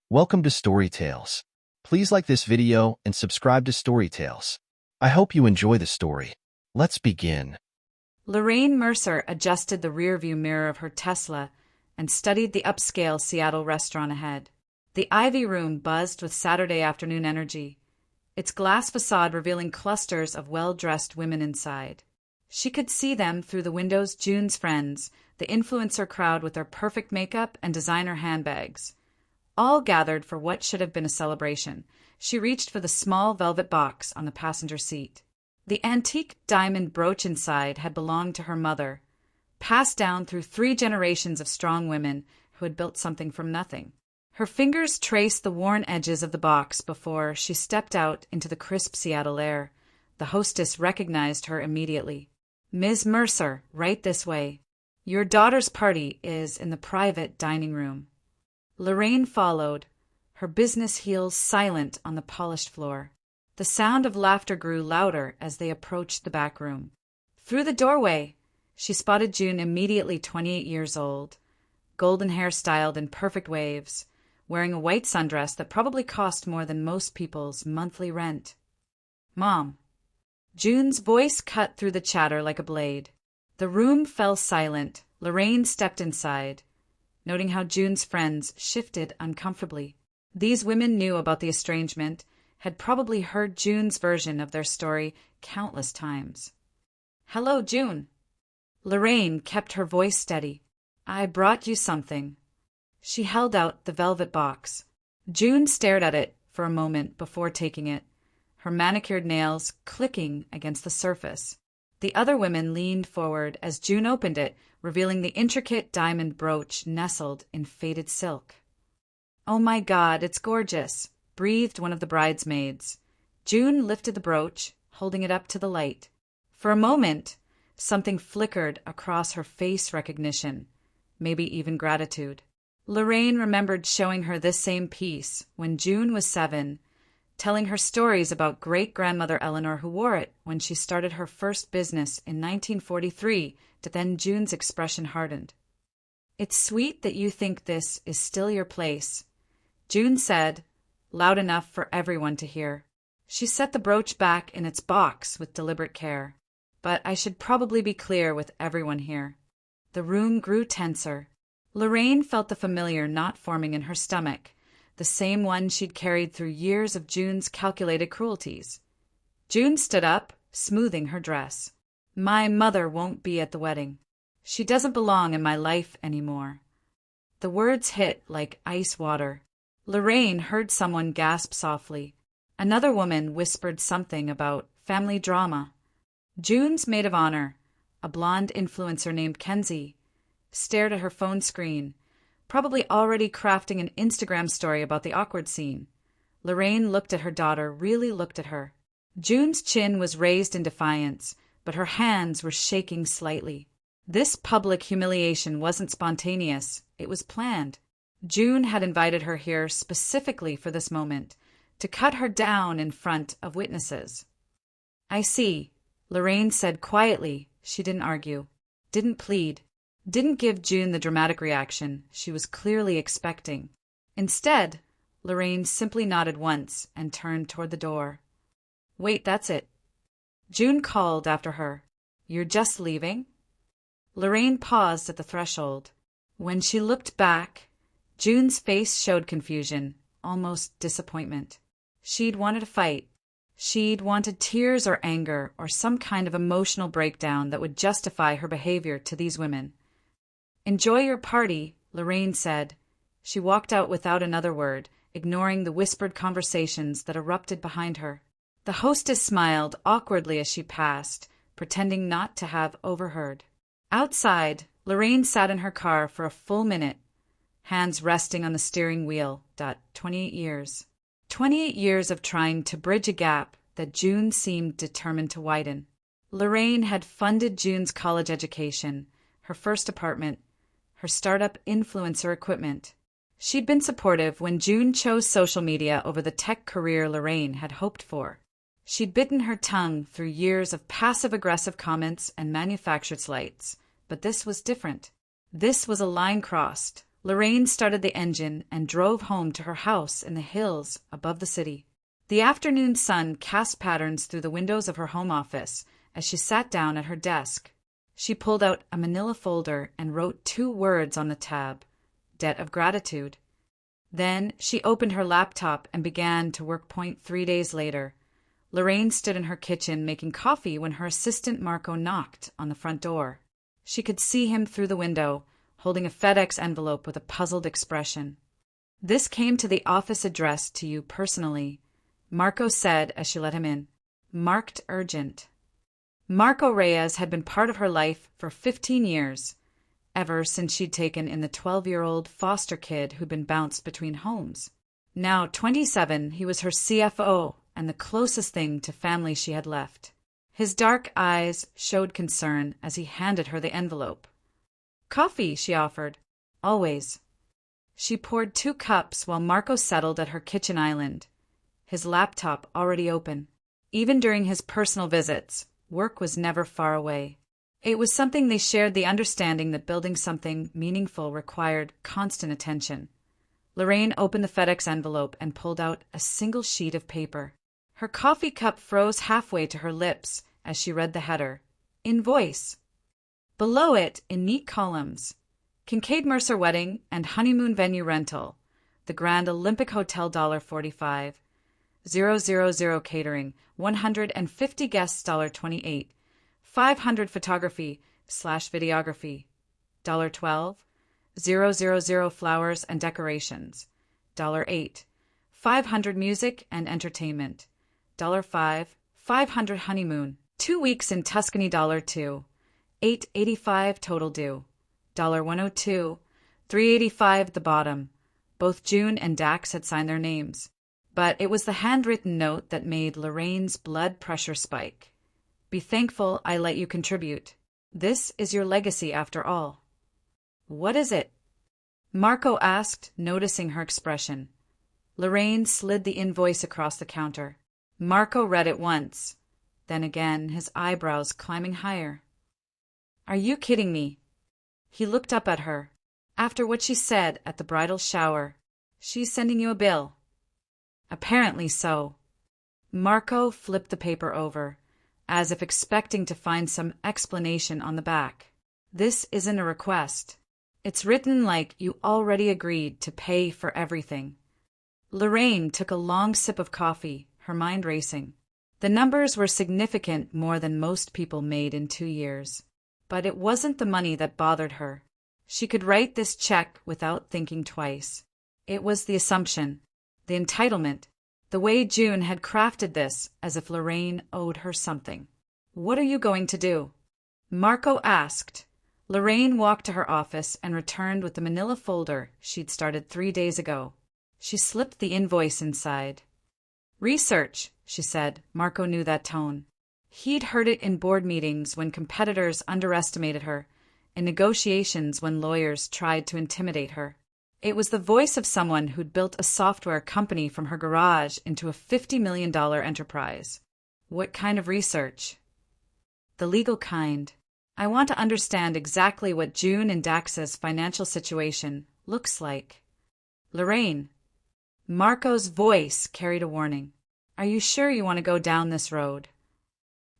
Welcome to Story Tales. Please like this video and subscribe to Story Tales. I hope you enjoy the story. Let's begin. Lorraine Mercer adjusted the rearview mirror of her Tesla and studied the upscale Seattle restaurant ahead. The Ivy Room buzzed with Saturday afternoon energy, its glass facade revealing clusters of well-dressed women inside. She could see them through the windows. June's friends, the influencer crowd with their perfect makeup and designer handbags, all gathered for what should have been a celebration. She reached for the small velvet box on the passenger seat. The antique diamond brooch inside had belonged to her mother, passed down through 3 generations of strong women who had built something from nothing. Her fingers traced the worn edges of the box before she stepped out into the crisp Seattle air. The hostess recognized her immediately. "Ms. Mercer, right this way. Your daughter's party is in the private dining room." Lorraine followed, her business heels silent on the polished floor. The sound of laughter grew louder as they approached the back room. Through the doorway, she spotted June, immediately 28 years old, golden hair styled in perfect waves, wearing a white sundress that probably cost more than most people's monthly rent. "Mom." June's voice cut through the chatter like a blade. The room fell silent. Lorraine stepped inside, noting how June's friends shifted uncomfortably. These women knew about the estrangement, had probably heard June's version of their story countless times. "Hello, June." Lorraine kept her voice steady. "I brought you something." She held out the velvet box. June stared at it for a moment before taking it, her manicured nails clicking against the surface. The other women leaned forward as June opened it, revealing the intricate diamond brooch nestled in faded silk. "Oh my God, it's gorgeous," breathed one of the bridesmaids. June lifted the brooch, holding it up to the light. For a moment, something flickered across her face: recognition, maybe even gratitude. Lorraine remembered showing her this same piece when June was 7, telling her stories about great-grandmother Eleanor, who wore it when she started her first business in 1943. Then June's expression hardened. "It's sweet that you think this is still your place," June said, loud enough for everyone to hear. She set the brooch back in its box with deliberate care. "But I should probably be clear with everyone here." The room grew tenser. Lorraine felt the familiar knot forming in her stomach, the same one she'd carried through years of June's calculated cruelties. June stood up, smoothing her dress. "My mother won't be at the wedding. She doesn't belong in my life anymore." The words hit like ice water. Lorraine heard someone gasp softly. Another woman whispered something about family drama. June's maid of honor, a blonde influencer named Kenzie, stared at her phone screen, probably already crafting an Instagram story about the awkward scene. Lorraine looked at her daughter, really looked at her. June's chin was raised in defiance, but her hands were shaking slightly. This public humiliation wasn't spontaneous, it was planned. June had invited her here specifically for this moment, to cut her down in front of witnesses. "I see," Lorraine said quietly. She didn't argue, didn't plead, didn't give June the dramatic reaction she was clearly expecting. Instead, Lorraine simply nodded once and turned toward the door. "Wait, that's it." June called after her. "You're just leaving?" Lorraine paused at the threshold. When she looked back, June's face showed confusion, almost disappointment. She'd wanted a fight. She'd wanted tears or anger or some kind of emotional breakdown that would justify her behavior to these women. "Enjoy your party," Lorraine said. She walked out without another word, ignoring the whispered conversations that erupted behind her. The hostess smiled awkwardly as she passed, pretending not to have overheard. Outside, Lorraine sat in her car for a full minute, hands resting on the steering wheel. 28 years. 28 years of trying to bridge a gap that June seemed determined to widen. Lorraine had funded June's college education, her first apartment, her startup influencer equipment. She'd been supportive when June chose social media over the tech career Lorraine had hoped for. She'd bitten her tongue through years of passive-aggressive comments and manufactured slights, but this was different. This was a line crossed. Lorraine started the engine and drove home to her house in the hills above the city. The afternoon sun cast patterns through the windows of her home office as she sat down at her desk. She pulled out a manila folder and wrote 2 words on the tab: debt of gratitude. Then she opened her laptop and began to work. 3 days later, Lorraine stood in her kitchen making coffee when her assistant Marco knocked on the front door. She could see him through the window, holding a FedEx envelope with a puzzled expression. "This came to the office addressed to you personally," Marco said as she let him in. "Marked urgent." Marco Reyes had been part of her life for 15 years, ever since she'd taken in the 12-year-old foster kid who'd been bounced between homes. Now 27, he was her CFO and the closest thing to family she had left. His dark eyes showed concern as he handed her the envelope. "Coffee," she offered. "Always." She poured 2 cups while Marco settled at her kitchen island, his laptop already open. Even during his personal visits, work was never far away. It was something they shared, the understanding that building something meaningful required constant attention. Lorraine opened the FedEx envelope and pulled out a single sheet of paper. Her coffee cup froze halfway to her lips as she read the header: Invoice. Below it, in neat columns, Kincaid Mercer Wedding and Honeymoon Venue Rental, the Grand Olympic Hotel $45, 000 Catering, 150 guests $28, 500 photography/videography, $12, 000 Flowers and Decorations, $8, 500 Music and Entertainment, $5, 500 Honeymoon, 2 weeks in Tuscany, $2, $8.85 total due, $102, $3.85 at the bottom. Both June and Dax had signed their names, but it was the handwritten note that made Lorraine's blood pressure spike. "Be thankful I let you contribute. This is your legacy after all." "What is it?" Marco asked, noticing her expression. Lorraine slid the invoice across the counter. Marco read it once, then again, his eyebrows climbing higher. "Are you kidding me?" He looked up at her. "After what she said at the bridal shower, she's sending you a bill." "Apparently so." Marco flipped the paper over, as if expecting to find some explanation on the back. "This isn't a request. It's written like you already agreed to pay for everything." Lorraine took a long sip of coffee, her mind racing. The numbers were significant, more than most people made in 2 years. But it wasn't the money that bothered her. She could write this check without thinking twice. It was the assumption, the entitlement, the way June had crafted this as if Lorraine owed her something. "What are you going to do?" Marco asked. Lorraine walked to her office and returned with the manila folder she'd started 3 days ago. She slipped the invoice inside. "Research," she said. Marco knew that tone. He'd heard it in board meetings when competitors underestimated her, in negotiations when lawyers tried to intimidate her. It was the voice of someone who'd built a software company from her garage into a $50 million enterprise. "What kind of research?" "The legal kind. I want to understand exactly what June and Dax's financial situation looks like." "Lorraine." Marco's voice carried a warning. "Are you sure you want to go down this road?"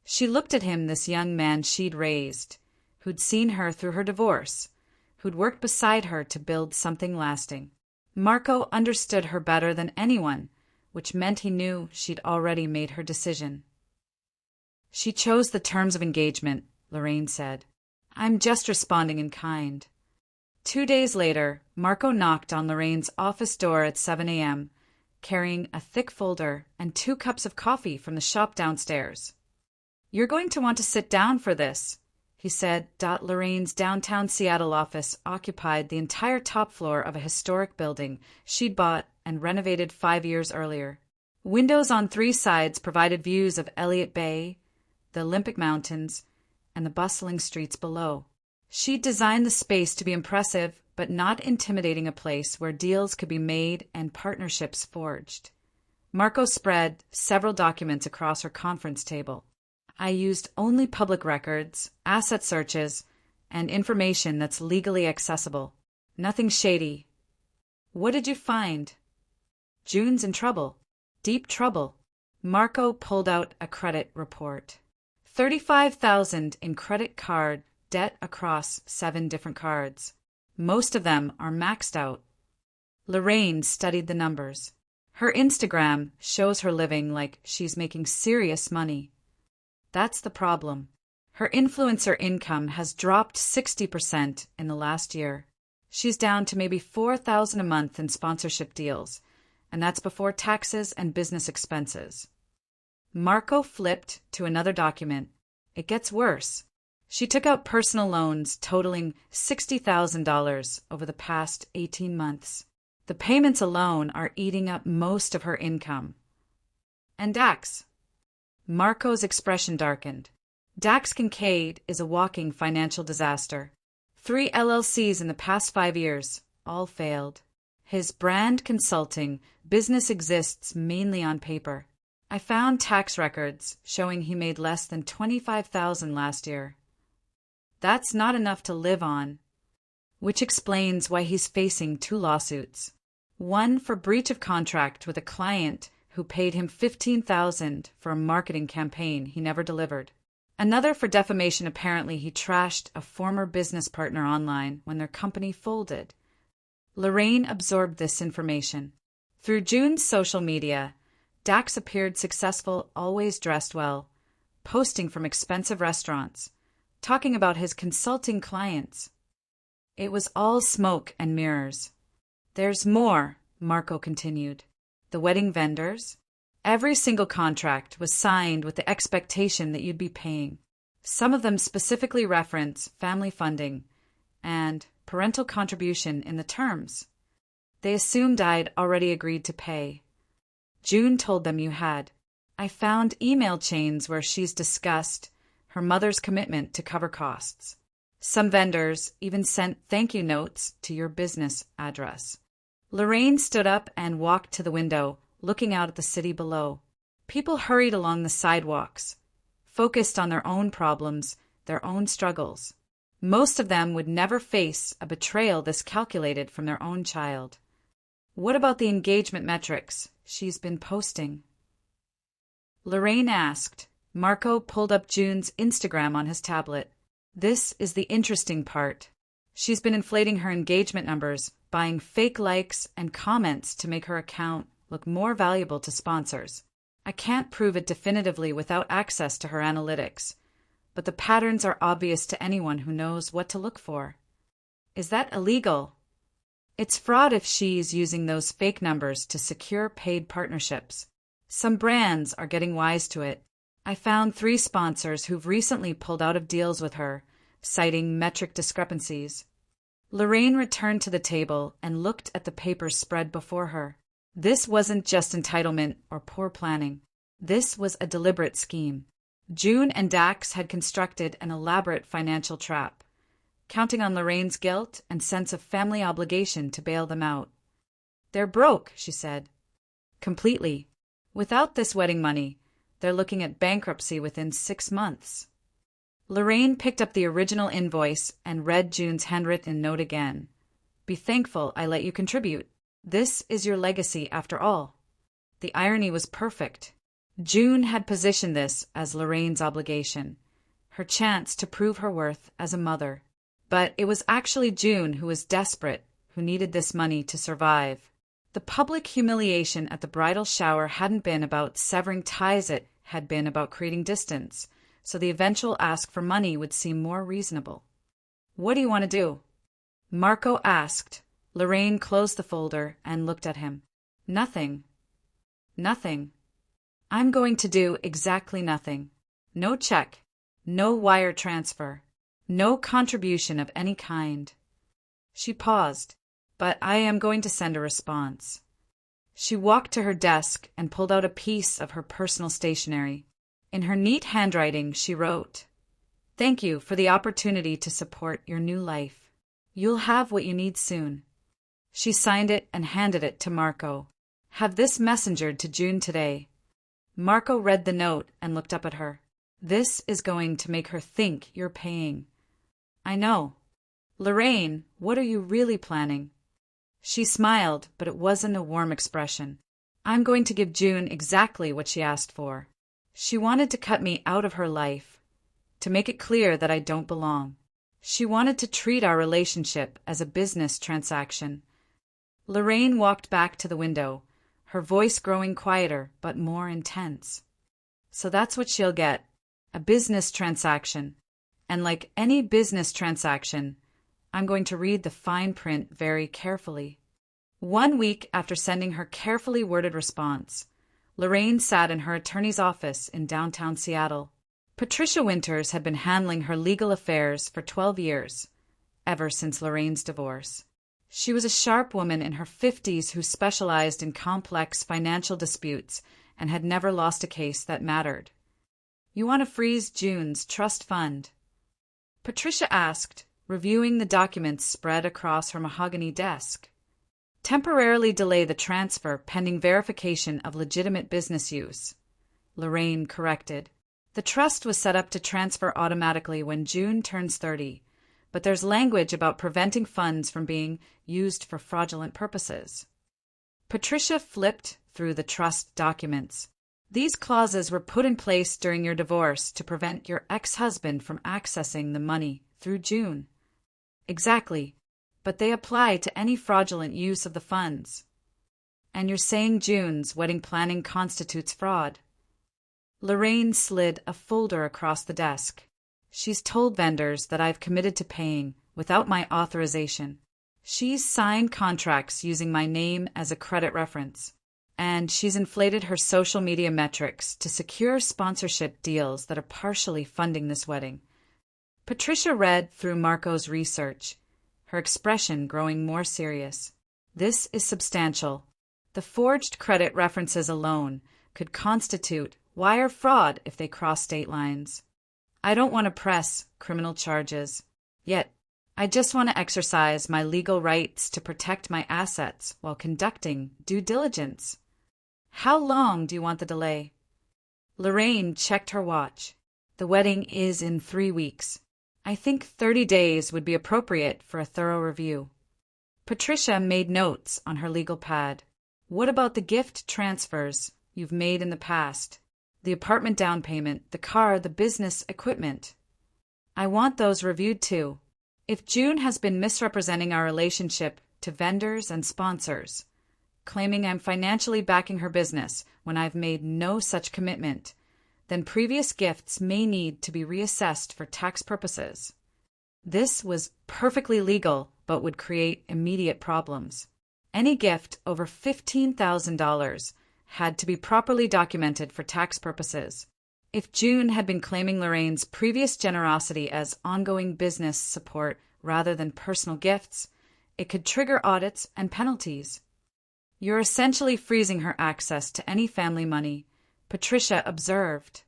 She looked at him, this young man she'd raised, who'd seen her through her divorce, who'd worked beside her to build something lasting. Marco understood her better than anyone, which meant he knew she'd already made her decision. "She chose the terms of engagement," Lorraine said. "I'm just responding in kind." 2 days later, Marco knocked on Lorraine's office door at 7 a.m., carrying a thick folder and 2 cups of coffee from the shop downstairs. "You're going to want to sit down for this," he said. Lorraine's downtown Seattle office occupied the entire top floor of a historic building she'd bought and renovated 5 years earlier. Windows on 3 sides provided views of Elliott Bay, the Olympic Mountains, and the bustling streets below. She'd designed the space to be impressive, but not intimidating, a place where deals could be made and partnerships forged. Marco spread several documents across her conference table. "I used only public records, asset searches, and information that's legally accessible. Nothing shady, What did you find? June's in trouble. Deep trouble. Marco pulled out a credit report. 35,000 in credit card debt across 7 different cards. Most of them are maxed out. Lorraine studied the numbers. Her Instagram shows her living like she's making serious money. That's the problem. Her influencer income has dropped 60% in the last year. She's down to maybe $4,000 a month in sponsorship deals, and that's before taxes and business expenses. Marco flipped to another document. It gets worse. She took out personal loans totaling $60,000 over the past 18 months. The payments alone are eating up most of her income. And Dax? Marco's expression darkened. Dax Kincaid is a walking financial disaster. 3 LLCs in the past 5 years, all failed. His brand consulting business exists mainly on paper. I found tax records showing he made less than $25,000 last year. That's not enough to live on, which explains why he's facing 2 lawsuits. One for breach of contract with a client who paid him $15,000 for a marketing campaign he never delivered. Another for defamation. Apparently he trashed a former business partner online when their company folded. Lorraine absorbed this information. Through June's social media, Dax appeared successful, always dressed well, posting from expensive restaurants, talking about his consulting clients. It was all smoke and mirrors. There's more, Marco continued. The wedding vendors? Every single contract was signed with the expectation that you'd be paying. Some of them specifically reference family funding and parental contribution in the terms. They assumed I'd already agreed to pay. June told them you had. I found email chains where she's discussed her mother's commitment to cover costs. Some vendors even sent thank you notes to your business address. Lorraine stood up and walked to the window, looking out at the city below. People hurried along the sidewalks, focused on their own problems, their own struggles. Most of them would never face a betrayal this calculated from their own child. What about the engagement metrics she's been posting? Lorraine asked. Marco pulled up June's Instagram on his tablet. This is the interesting part. She's been inflating her engagement numbers, buying fake likes and comments to make her account look more valuable to sponsors. I can't prove it definitively without access to her analytics, but the patterns are obvious to anyone who knows what to look for. Is that illegal? It's fraud if she's using those fake numbers to secure paid partnerships. Some brands are getting wise to it. I found 3 sponsors who've recently pulled out of deals with her, citing metric discrepancies. Lorraine returned to the table and looked at the papers spread before her. This wasn't just entitlement or poor planning. This was a deliberate scheme. June and Dax had constructed an elaborate financial trap, counting on Lorraine's guilt and sense of family obligation to bail them out. They're broke, she said. Completely. Without this wedding money, they're looking at bankruptcy within 6 months. Lorraine picked up the original invoice and read June's handwritten note again. Be thankful I let you contribute. This is your legacy after all. The irony was perfect. June had positioned this as Lorraine's obligation, her chance to prove her worth as a mother. But it was actually June who was desperate, who needed this money to survive. The public humiliation at the bridal shower hadn't been about severing ties, it had been about creating distance, so the eventual ask for money would seem more reasonable. What do you want to do? Marco asked. Lorraine closed the folder and looked at him. Nothing. Nothing. I'm going to do exactly nothing. No check. No wire transfer. No contribution of any kind. She paused. But I am going to send a response. She walked to her desk and pulled out a piece of her personal stationery. In her neat handwriting, she wrote, "Thank you for the opportunity to support your new life. You'll have what you need soon." She signed it and handed it to Marco. "Have this messengered to June today." Marco read the note and looked up at her. "This is going to make her think you're paying." "I know." "Lorraine, what are you really planning?" She smiled, but it wasn't a warm expression. I'm going to give June exactly what she asked for. She wanted to cut me out of her life, to make it clear that I don't belong. She wanted to treat our relationship as a business transaction. Lorraine walked back to the window, her voice growing quieter but more intense. So that's what she'll get, a business transaction. And like any business transaction, I'm going to read the fine print very carefully. 1 week after sending her carefully worded response, Lorraine sat in her attorney's office in downtown Seattle. Patricia Winters had been handling her legal affairs for 12 years, ever since Lorraine's divorce. She was a sharp woman in her 50s who specialized in complex financial disputes and had never lost a case that mattered. You want to freeze June's trust fund? Patricia asked, reviewing the documents spread across her mahogany desk. Temporarily delay the transfer pending verification of legitimate business use, Lorraine corrected. The trust was set up to transfer automatically when June turns 30, but there's language about preventing funds from being used for fraudulent purposes. Patricia flipped through the trust documents. These clauses were put in place during your divorce to prevent your ex-husband from accessing the money through June. Exactly, but they apply to any fraudulent use of the funds. And you're saying June's wedding planning constitutes fraud? Lorraine slid a folder across the desk. She's told vendors that I've committed to paying without my authorization. She's signed contracts using my name as a credit reference. And she's inflated her social media metrics to secure sponsorship deals that are partially funding this wedding. Patricia read through Marco's research, her expression growing more serious. This is substantial. The forged credit references alone could constitute wire fraud if they cross state lines. I don't want to press criminal charges. Yet, I just want to exercise my legal rights to protect my assets while conducting due diligence. How long do you want the delay? Lorraine checked her watch. The wedding is in 3 weeks. I think 30 days would be appropriate for a thorough review. Patricia made notes on her legal pad. What about the gift transfers you've made in the past? The apartment down payment, the car, the business equipment. I want those reviewed too. If June has been misrepresenting our relationship to vendors and sponsors, claiming I'm financially backing her business when I've made no such commitment, then previous gifts may need to be reassessed for tax purposes. This was perfectly legal, but would create immediate problems. Any gift over $15,000 had to be properly documented for tax purposes. If June had been claiming Lorraine's previous generosity as ongoing business support rather than personal gifts, it could trigger audits and penalties. You're essentially freezing her access to any family money, Patricia observed.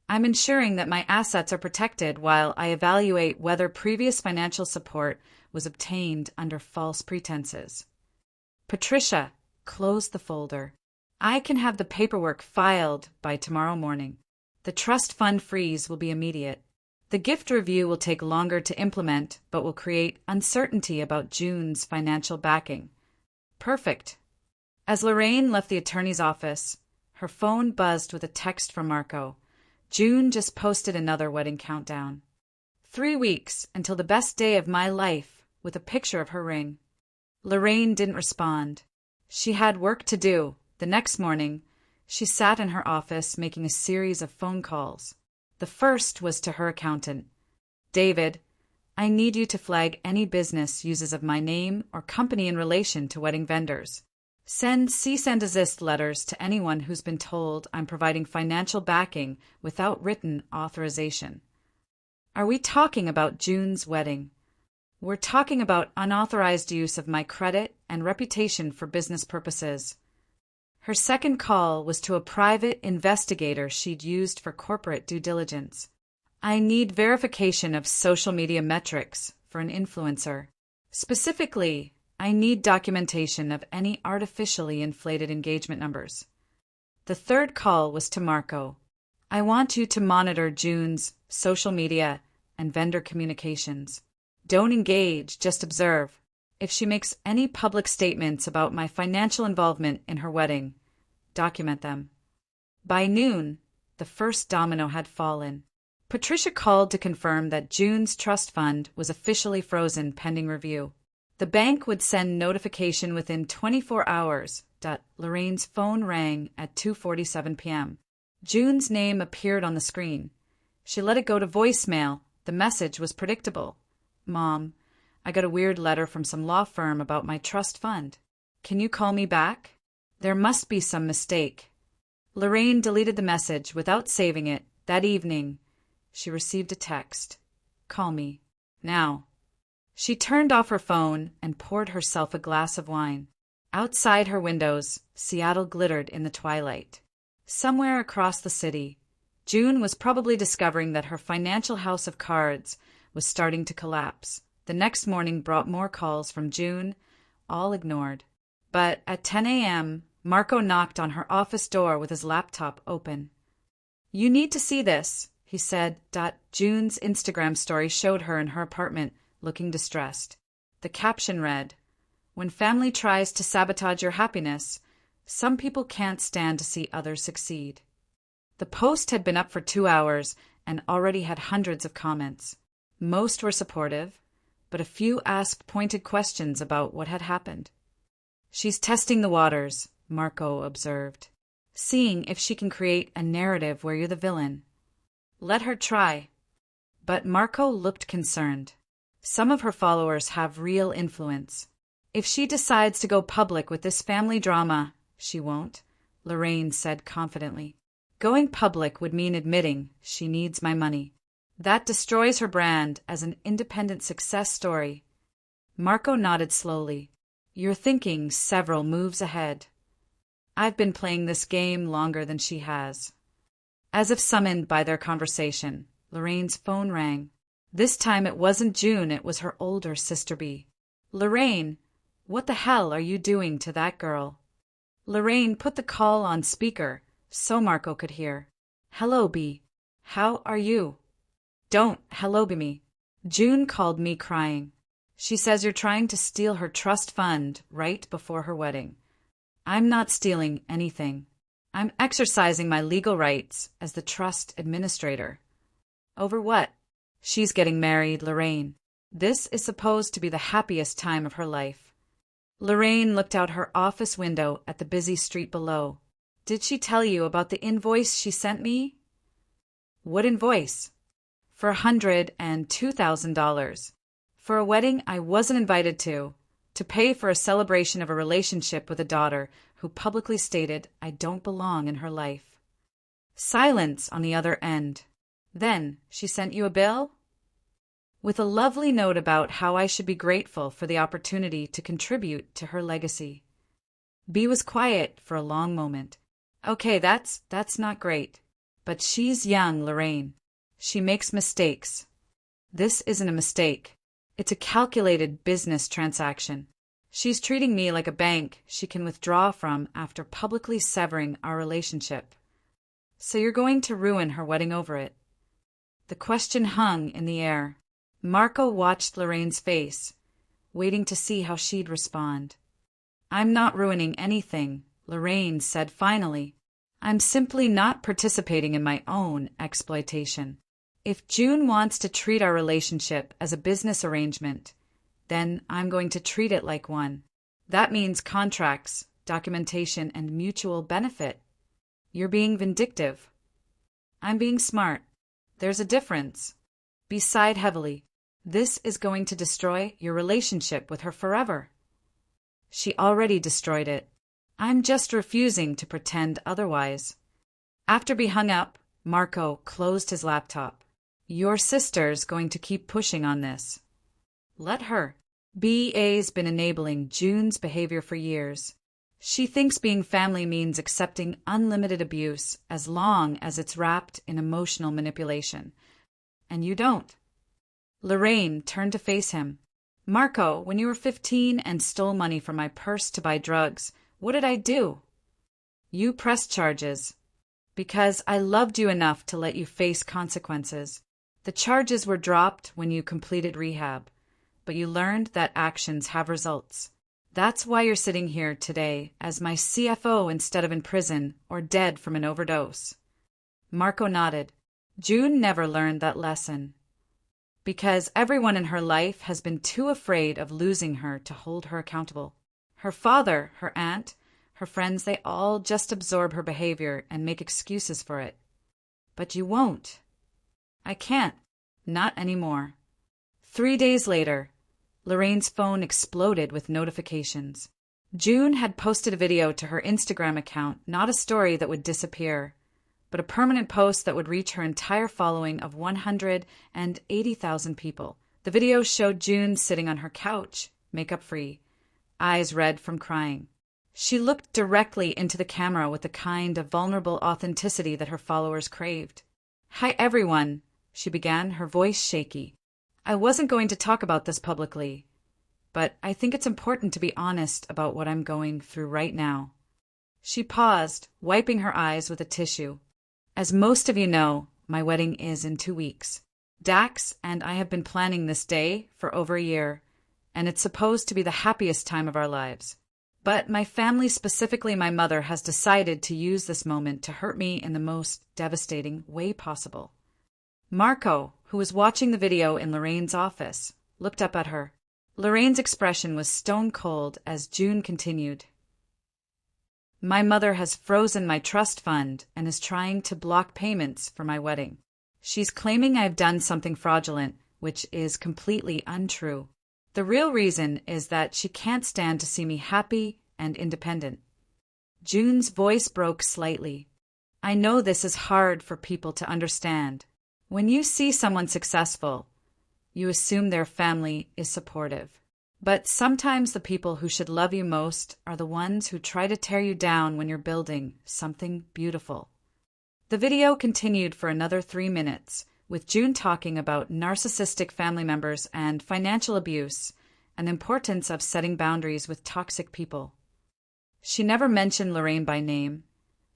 I'm ensuring that my assets are protected while I evaluate whether previous financial support was obtained under false pretenses. Patricia closed the folder. I can have the paperwork filed by tomorrow morning. The trust fund freeze will be immediate. The gift review will take longer to implement, but will create uncertainty about June's financial backing. Perfect. As Lorraine left the attorney's office, her phone buzzed with a text from Marco. June just posted another wedding countdown. 3 weeks until the best day of my life, with a picture of her ring. Lorraine didn't respond. She had work to do. The next morning, she sat in her office making a series of phone calls. The first was to her accountant. David, I need you to flag any business uses of my name or company in relation to wedding vendors. Send cease and desist letters to anyone who's been told I'm providing financial backing without written authorization. Are we talking about June's wedding? We're talking about unauthorized use of my credit and reputation for business purposes. Her second call was to a private investigator she'd used for corporate due diligence. I need verification of social media metrics for an influencer. Specifically, I need documentation of any artificially inflated engagement numbers. The third call was to Marco. I want you to monitor June's social media and vendor communications. Don't engage, just observe. If she makes any public statements about my financial involvement in her wedding, document them. By noon, the first domino had fallen. Patricia called to confirm that June's trust fund was officially frozen pending review. The bank would send notification within 24 hours. Lorraine's phone rang at 2:47 p.m. June's name appeared on the screen. She let it go to voicemail. The message was predictable. Mom, I got a weird letter from some law firm about my trust fund. Can you call me back? There must be some mistake. Lorraine deleted the message without saving it. That evening, she received a text. Call me. Now. She turned off her phone and poured herself a glass of wine. Outside her windows, Seattle glittered in the twilight. Somewhere across the city, June was probably discovering that her financial house of cards was starting to collapse. The next morning brought more calls from June, all ignored. But at 10 a.m., Marco knocked on her office door with his laptop open. You need to see this, he said. June's Instagram story showed her in her apartment, looking distressed. The caption read, When family tries to sabotage your happiness, some people can't stand to see others succeed. The post had been up for 2 hours and already had hundreds of comments. Most were supportive, but a few asked pointed questions about what had happened. She's testing the waters, Marco observed, seeing if she can create a narrative where you're the villain. Let her try. But Marco looked concerned. Some of her followers have real influence. If she decides to go public with this family drama, she won't, Lorraine said confidently. Going public would mean admitting she needs my money. That destroys her brand as an independent success story. Marco nodded slowly. You're thinking several moves ahead. I've been playing this game longer than she has. As if summoned by their conversation, Lorraine's phone rang. This time it wasn't June, it was her older sister B. Lorraine, what the hell are you doing to that girl? Lorraine put the call on speaker so Marco could hear. Hello, B. How are you? Don't hello be me. June called me crying. She says you're trying to steal her trust fund right before her wedding. I'm not stealing anything. I'm exercising my legal rights as the trust administrator. Over what? She's getting married, Lorraine. This is supposed to be the happiest time of her life. Lorraine looked out her office window at the busy street below. Did she tell you about the invoice she sent me? What invoice? For $102,000. For a wedding I wasn't invited to pay for a celebration of a relationship with a daughter who publicly stated I don't belong in her life. Silence on the other end. Then she sent you a bill? With a lovely note about how I should be grateful for the opportunity to contribute to her legacy. B was quiet for a long moment. Okay, that's not great. But she's young, Lorraine. She makes mistakes. This isn't a mistake. It's a calculated business transaction. She's treating me like a bank she can withdraw from after publicly severing our relationship. So you're going to ruin her wedding over it? The question hung in the air. Marco watched Lorraine's face, waiting to see how she'd respond. I'm not ruining anything, Lorraine said finally. I'm simply not participating in my own exploitation. If June wants to treat our relationship as a business arrangement, then I'm going to treat it like one. That means contracts, documentation, and mutual benefit. You're being vindictive. I'm being smart. There's a difference. B sighed heavily. This is going to destroy your relationship with her forever. She already destroyed it. I'm just refusing to pretend otherwise. After B hung up, Marco closed his laptop. Your sister's going to keep pushing on this. Let her. BA's been enabling June's behavior for years. She thinks being family means accepting unlimited abuse as long as it's wrapped in emotional manipulation. And you don't. Lorraine turned to face him. Marco, when you were 15 and stole money from my purse to buy drugs, what did I do? You pressed charges. Because I loved you enough to let you face consequences. The charges were dropped when you completed rehab. but you learned that actions have results. That's why you're sitting here today as my CFO instead of in prison or dead from an overdose. Marco nodded. June never learned that lesson. Because everyone in her life has been too afraid of losing her to hold her accountable. Her father, her aunt, her friends, they all just absorb her behavior and make excuses for it. But you won't. I can't. Not anymore. 3 days later, Lorraine's phone exploded with notifications. June had posted a video to her Instagram account, not a story that would disappear, but a permanent post that would reach her entire following of 180,000 people. The video showed June sitting on her couch, makeup-free, eyes red from crying. She looked directly into the camera with the kind of vulnerable authenticity that her followers craved. "Hi, everyone," she began, her voice shaky. "I wasn't going to talk about this publicly, but I think it's important to be honest about what I'm going through right now." She paused, wiping her eyes with a tissue. "As most of you know, my wedding is in 2 weeks. Dax and I have been planning this day for over a year, and it's supposed to be the happiest time of our lives. But my family, specifically my mother, has decided to use this moment to hurt me in the most devastating way possible." Marco, who was watching the video in Lorraine's office, looked up at her. Lorraine's expression was stone cold as June continued. "My mother has frozen my trust fund and is trying to block payments for my wedding. She's claiming I've done something fraudulent, which is completely untrue. The real reason is that she can't stand to see me happy and independent." June's voice broke slightly. "I know this is hard for people to understand. When you see someone successful, you assume their family is supportive. But sometimes the people who should love you most are the ones who try to tear you down when you're building something beautiful." The video continued for another 3 minutes, with June talking about narcissistic family members and financial abuse and the importance of setting boundaries with toxic people. She never mentioned Lorraine by name,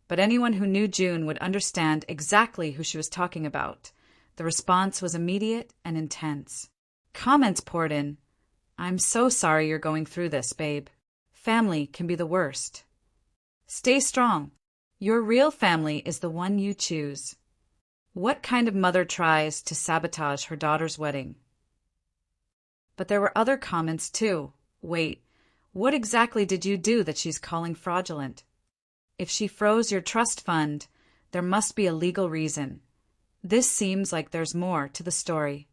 but anyone who knew June would understand exactly who she was talking about. The response was immediate and intense. Comments poured in. "I'm so sorry you're going through this, babe. Family can be the worst. Stay strong. Your real family is the one you choose. What kind of mother tries to sabotage her daughter's wedding?" But there were other comments too. "Wait, what exactly did you do that she's calling fraudulent? If she froze your trust fund, there must be a legal reason. This seems like there's more to the story."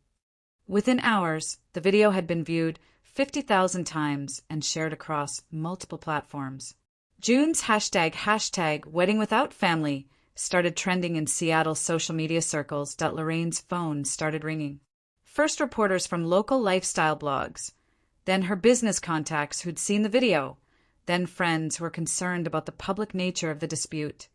Within hours, the video had been viewed 50,000 times and shared across multiple platforms. June's hashtag #WeddingWithoutFamily started trending in Seattle's social media circles. Lorraine's phone started ringing. First reporters from local lifestyle blogs, then her business contacts who'd seen the video, then friends who were concerned about the public nature of the dispute.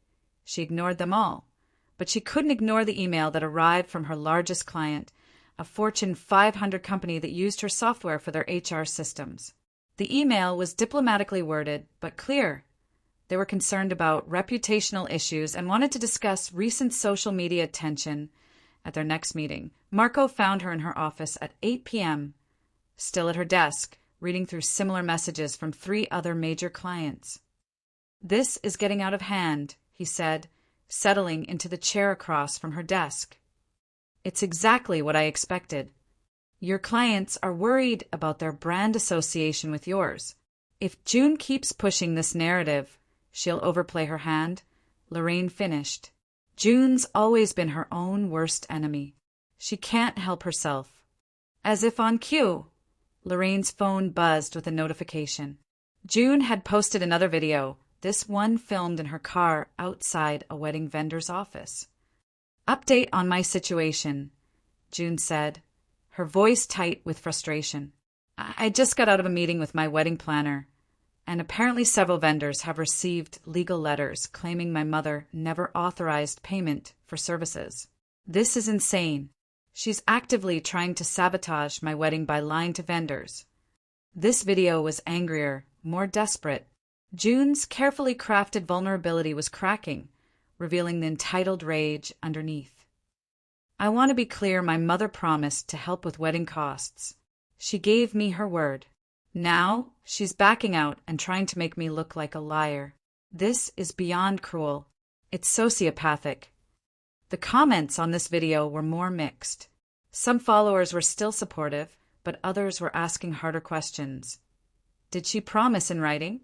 She ignored them all, but she couldn't ignore the email that arrived from her largest client, a Fortune 500 company that used her software for their HR systems. The email was diplomatically worded, but clear. They were concerned about reputational issues and wanted to discuss recent social media tension at their next meeting. Marco found her in her office at 8 p.m., still at her desk, reading through similar messages from 3 other major clients. "This is getting out of hand," he said, settling into the chair across from her desk. "It's exactly what I expected. Your clients are worried about their brand association with yours. If June keeps pushing this narrative, she'll overplay her hand." Lorraine finished. "June's always been her own worst enemy. She can't help herself." As if on cue, Lorraine's phone buzzed with a notification. June had posted another video, this one filmed in her car outside a wedding vendor's office. "Update on my situation," June said, her voice tight with frustration. "I just got out of a meeting with my wedding planner, and apparently several vendors have received legal letters claiming my mother never authorized payment for services. This is insane. She's actively trying to sabotage my wedding by lying to vendors." This video was angrier, more desperate. June's carefully crafted vulnerability was cracking, revealing the entitled rage underneath. "I want to be clear, my mother promised to help with wedding costs. She gave me her word. Now, she's backing out and trying to make me look like a liar. This is beyond cruel. It's sociopathic. The comments on this video were more mixed. Some followers were still supportive, but others were asking harder questions. Did she promise in writing?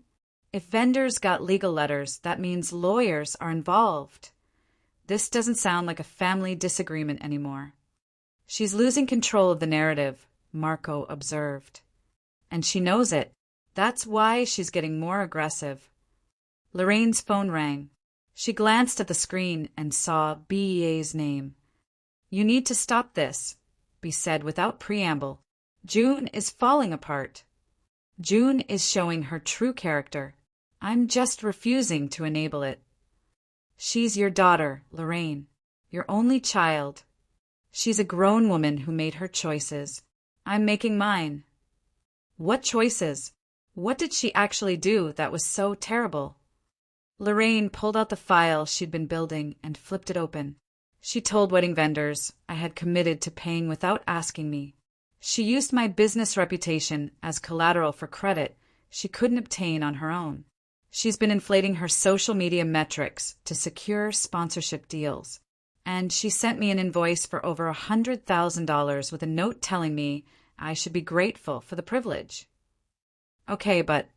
If vendors got legal letters, that means lawyers are involved. This doesn't sound like a family disagreement anymore. She's losing control of the narrative, Marco observed. And she knows it. That's why she's getting more aggressive. Lorraine's phone rang. She glanced at the screen and saw BEA's name. You need to stop this, B said without preamble. June is falling apart. June is showing her true character. I'm just refusing to enable it. She's your daughter, Lorraine. Your only child. She's a grown woman who made her choices. I'm making mine. What choices? What did she actually do that was so terrible? Lorraine pulled out the file she'd been building and flipped it open. She told wedding vendors I had committed to paying without asking me. She used my business reputation as collateral for credit she couldn't obtain on her own. She's been inflating her social media metrics to secure sponsorship deals. And she sent me an invoice for over $100,000 with a note telling me I should be grateful for the privilege. Okay, but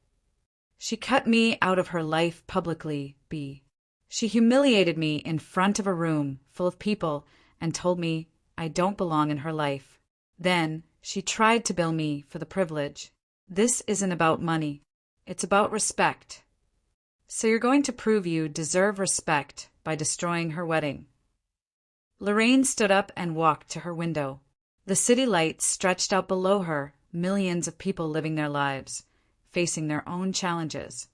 she cut me out of her life publicly, B. She humiliated me in front of a room full of people and told me I don't belong in her life. Then she tried to bill me for the privilege. This isn't about money. It's about respect. So you're going to prove you deserve respect by destroying her wedding. Lorraine stood up and walked to her window. The city lights stretched out below her, millions of people living their lives, facing their own challenges.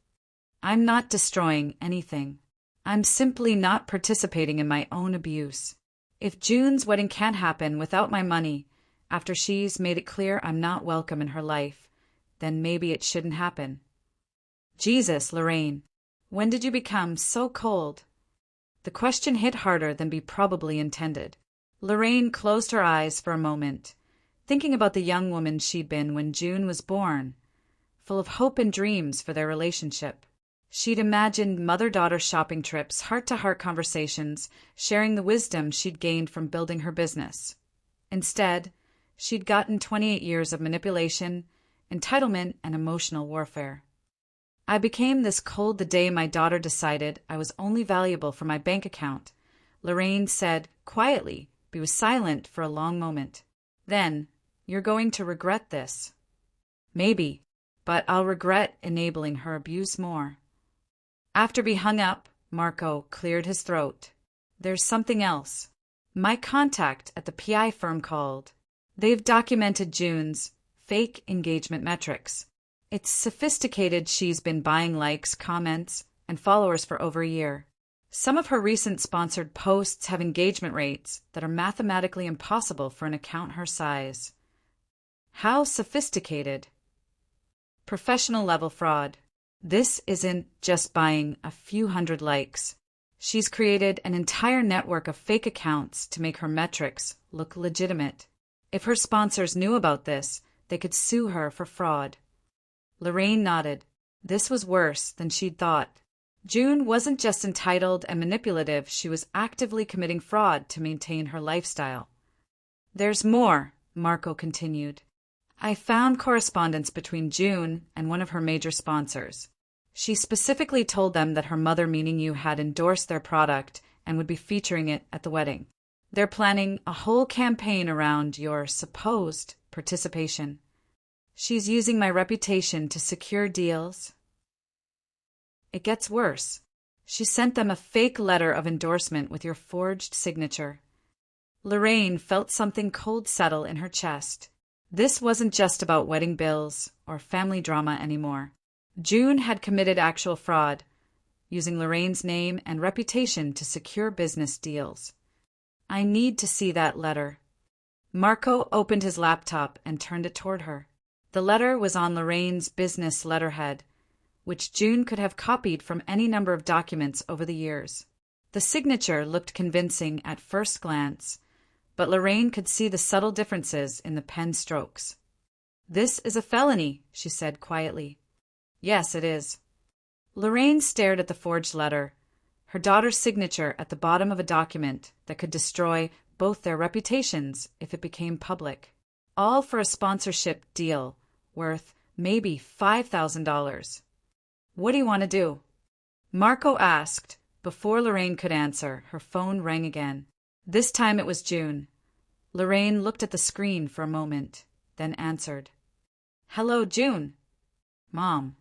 I'm not destroying anything. I'm simply not participating in my own abuse. If June's wedding can't happen without my money, after she's made it clear I'm not welcome in her life, then maybe it shouldn't happen. Jesus, Lorraine, when did you become so cold? The question hit harder than B probably intended. Lorraine closed her eyes for a moment, thinking about the young woman she'd been when June was born, full of hope and dreams for their relationship. She'd imagined mother-daughter shopping trips, heart-to-heart conversations, sharing the wisdom she'd gained from building her business. Instead, she'd gotten 28 years of manipulation, entitlement, and emotional warfare. I became this cold the day my daughter decided I was only valuable for my bank account, Lorraine said quietly, but was silent for a long moment. Then, you're going to regret this. Maybe, but I'll regret enabling her abuse more. After B hung up, Marco cleared his throat. There's something else. My contact at the PI firm called. They've documented June's fake engagement metrics. It's sophisticated. She's been buying likes, comments, and followers for over a year. Some of her recent sponsored posts have engagement rates that are mathematically impossible for an account her size. How sophisticated? Professional level fraud. This isn't just buying a few hundred likes. She's created an entire network of fake accounts to make her metrics look legitimate. If her sponsors knew about this, they could sue her for fraud. Lorraine nodded. This was worse than she'd thought. June wasn't just entitled and manipulative, she was actively committing fraud to maintain her lifestyle. There's more, Marco continued. I found correspondence between June and one of her major sponsors. She specifically told them that her mother, meaning you, had endorsed their product and would be featuring it at the wedding. They're planning a whole campaign around your supposed participation. She's using my reputation to secure deals. It gets worse. She sent them a fake letter of endorsement with your forged signature. Lorraine felt something cold settle in her chest. This wasn't just about wedding bills or family drama anymore. June had committed actual fraud, using Lorraine's name and reputation to secure business deals. I need to see that letter. Marco opened his laptop and turned it toward her. The letter was on Lorraine's business letterhead, which June could have copied from any number of documents over the years. The signature looked convincing at first glance, but Lorraine could see the subtle differences in the pen strokes. "This is a felony," she said quietly. "Yes, it is." Lorraine stared at the forged letter, her daughter's signature at the bottom of a document that could destroy both their reputations if it became public. All for a sponsorship deal worth maybe $5,000. "What do you want to do?" Marco asked. Before Lorraine could answer, her phone rang again. This time it was June. Lorraine looked at the screen for a moment, then answered. "Hello, June." "Mom."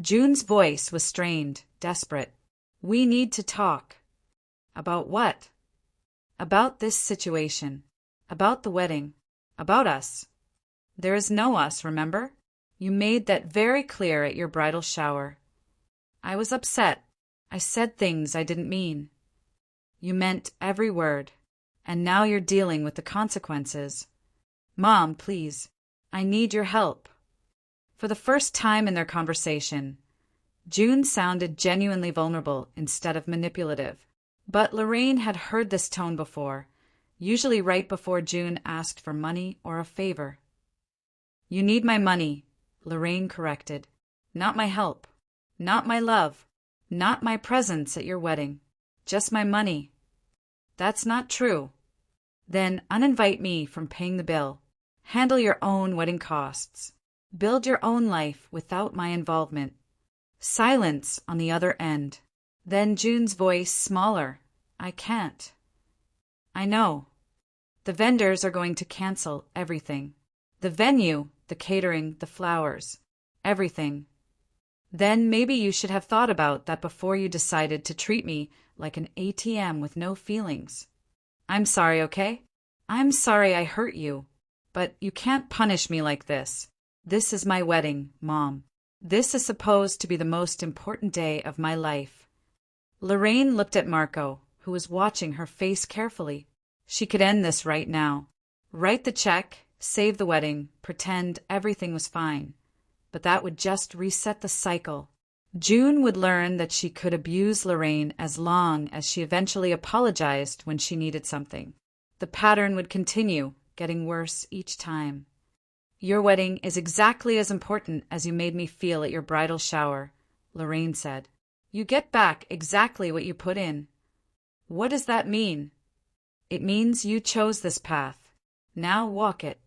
June's voice was strained, desperate. "We need to talk." "About what?" "About this situation. About the wedding. About us." "There is no us, remember? You made that very clear at your bridal shower." "I was upset. I said things I didn't mean." "You meant every word. And now you're dealing with the consequences." "Mom, please. I need your help." For the first time in their conversation, June sounded genuinely vulnerable instead of manipulative. But Lorraine had heard this tone before, usually right before June asked for money or a favor. "You need my money," Lorraine corrected. "Not my help. Not my love. Not my presence at your wedding. Just my money." "That's not true." "Then uninvite me from paying the bill. Handle your own wedding costs. Build your own life without my involvement." Silence on the other end. Then June's voice smaller. "I can't." "I know. The vendors are going to cancel everything. The venue, the catering, the flowers. Everything. Then maybe you should have thought about that before you decided to treat me like an ATM with no feelings. I'm sorry, okay? I'm sorry I hurt you. But you can't punish me like this. This is my wedding, Mom. This is supposed to be the most important day of my life." Lorraine looked at Marco, who was watching her face carefully. She could end this right now. Write the check, save the wedding, pretend everything was fine. But that would just reset the cycle. June would learn that she could abuse Lorraine as long as she eventually apologized when she needed something. The pattern would continue, getting worse each time. "Your wedding is exactly as important as you made me feel at your bridal shower," Lorraine said. "You get back exactly what you put in." "What does that mean?" "It means you chose this path. Now walk it."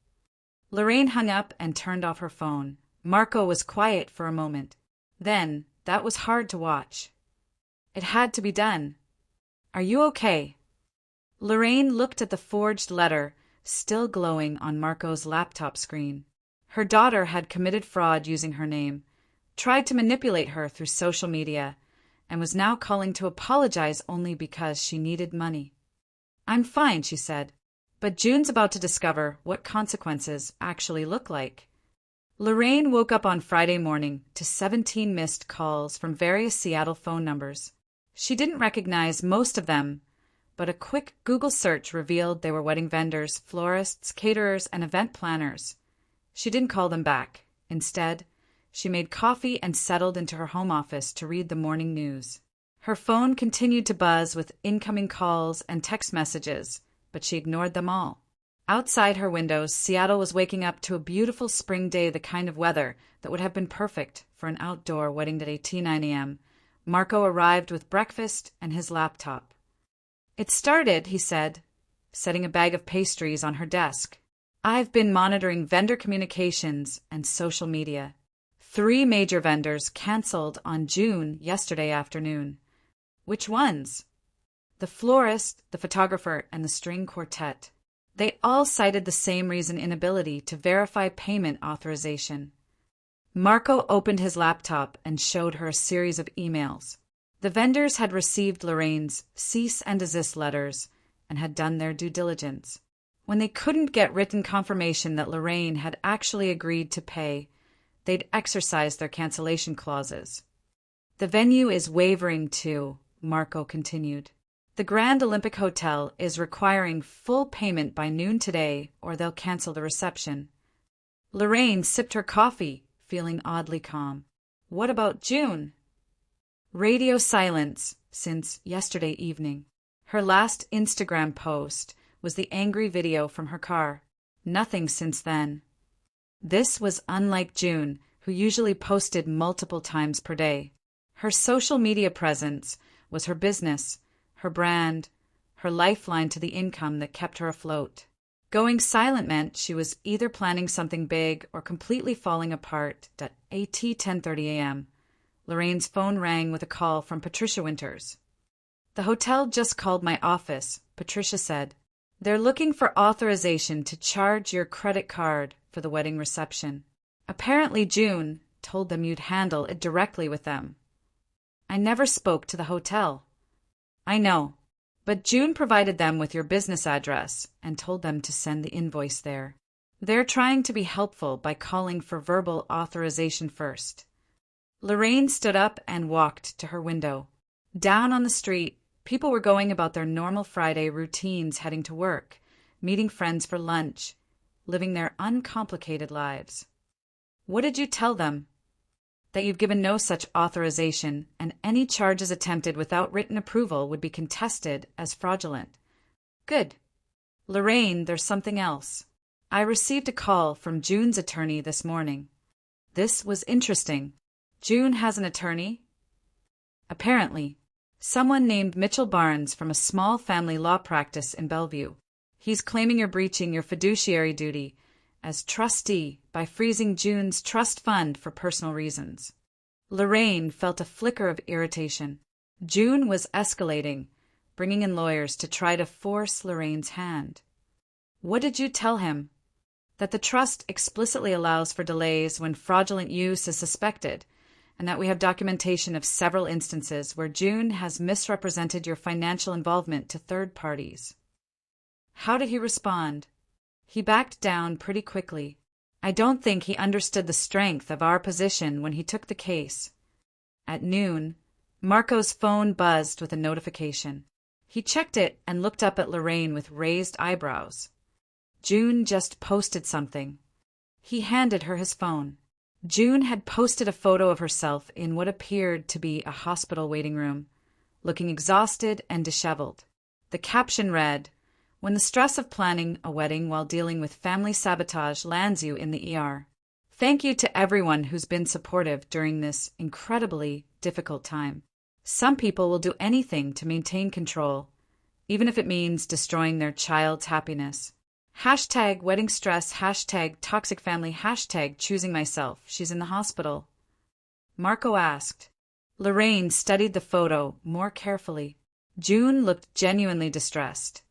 Lorraine hung up and turned off her phone. Marco was quiet for a moment. Then, that was hard to watch. It had to be done. "Are you okay?" Lorraine looked at the forged letter, still glowing on Marco's laptop screen. Her daughter had committed fraud using her name, tried to manipulate her through social media, and was now calling to apologize only because she needed money. "I'm fine," she said, but June's about to discover what consequences actually look like. Lorraine woke up on Friday morning to 17 missed calls from various Seattle phone numbers. She didn't recognize most of them, but a quick Google search revealed they were wedding vendors, florists, caterers, and event planners. She didn't call them back. Instead, she made coffee and settled into her home office to read the morning news. Her phone continued to buzz with incoming calls and text messages, but she ignored them all. Outside her windows, Seattle was waking up to a beautiful spring day, the kind of weather that would have been perfect for an outdoor wedding day at 9 a.m. Marco arrived with breakfast and his laptop. "It started," he said, setting a bag of pastries on her desk. "I've been monitoring vendor communications and social media. 3 major vendors canceled on June yesterday afternoon." "Which ones?" "The florist, the photographer, and the string quartet. They all cited the same reason: inability to verify payment authorization." Marco opened his laptop and showed her a series of emails. The vendors had received Lorraine's cease and desist letters and had done their due diligence. When they couldn't get written confirmation that Lorraine had actually agreed to pay, they'd exercise their cancellation clauses. "The venue is wavering too," Marco continued. "The Grand Olympic Hotel is requiring full payment by noon today or they'll cancel the reception." Lorraine sipped her coffee, feeling oddly calm. "What about June?" Radio silence since yesterday evening. Her last Instagram post was the angry video from her car. Nothing since then. This was unlike June, who usually posted multiple times per day. Her social media presence was her business, her brand, her lifeline to the income that kept her afloat. Going silent meant she was either planning something big or completely falling apart. At 10:30 a.m., Lorraine's phone rang with a call from Patricia Winters. "The hotel just called my office," Patricia said. "They're looking for authorization to charge your credit card for the wedding reception. Apparently June told them you'd handle it directly with them." "I never spoke to the hotel." "I know, but June provided them with your business address and told them to send the invoice there. They're trying to be helpful by calling for verbal authorization first." Lorraine stood up and walked to her window. Down on the street, people were going about their normal Friday routines, heading to work, meeting friends for lunch, living their uncomplicated lives. "What did you tell them?" "That you've given no such authorization, and any charges attempted without written approval would be contested as fraudulent." "Good." "Lorraine, there's something else. I received a call from June's attorney this morning." This was interesting. June has an attorney? Apparently. Someone named Mitchell Barnes from a small family law practice in Bellevue. He's claiming you're breaching your fiduciary duty as trustee by freezing June's trust fund for personal reasons. Lorraine felt a flicker of irritation. June was escalating, bringing in lawyers to try to force Lorraine's hand. "What did you tell him?" "That the trust explicitly allows for delays when fraudulent use is suspected, and that we have documentation of several instances where June has misrepresented your financial involvement to third parties." "How did he respond?" "He backed down pretty quickly. I don't think he understood the strength of our position when he took the case." At noon, Marco's phone buzzed with a notification. He checked it and looked up at Lorraine with raised eyebrows. June just posted something. He handed her his phone. June had posted a photo of herself in what appeared to be a hospital waiting room, looking exhausted and disheveled. The caption read, "When the stress of planning a wedding while dealing with family sabotage lands you in the ER. Thank you to everyone who's been supportive during this incredibly difficult time. Some people will do anything to maintain control, even if it means destroying their child's happiness. Hashtag wedding stress, hashtag toxic family, hashtag choosing myself. She's in the hospital." Marco asked. Lorraine studied the photo more carefully. June looked genuinely distressed,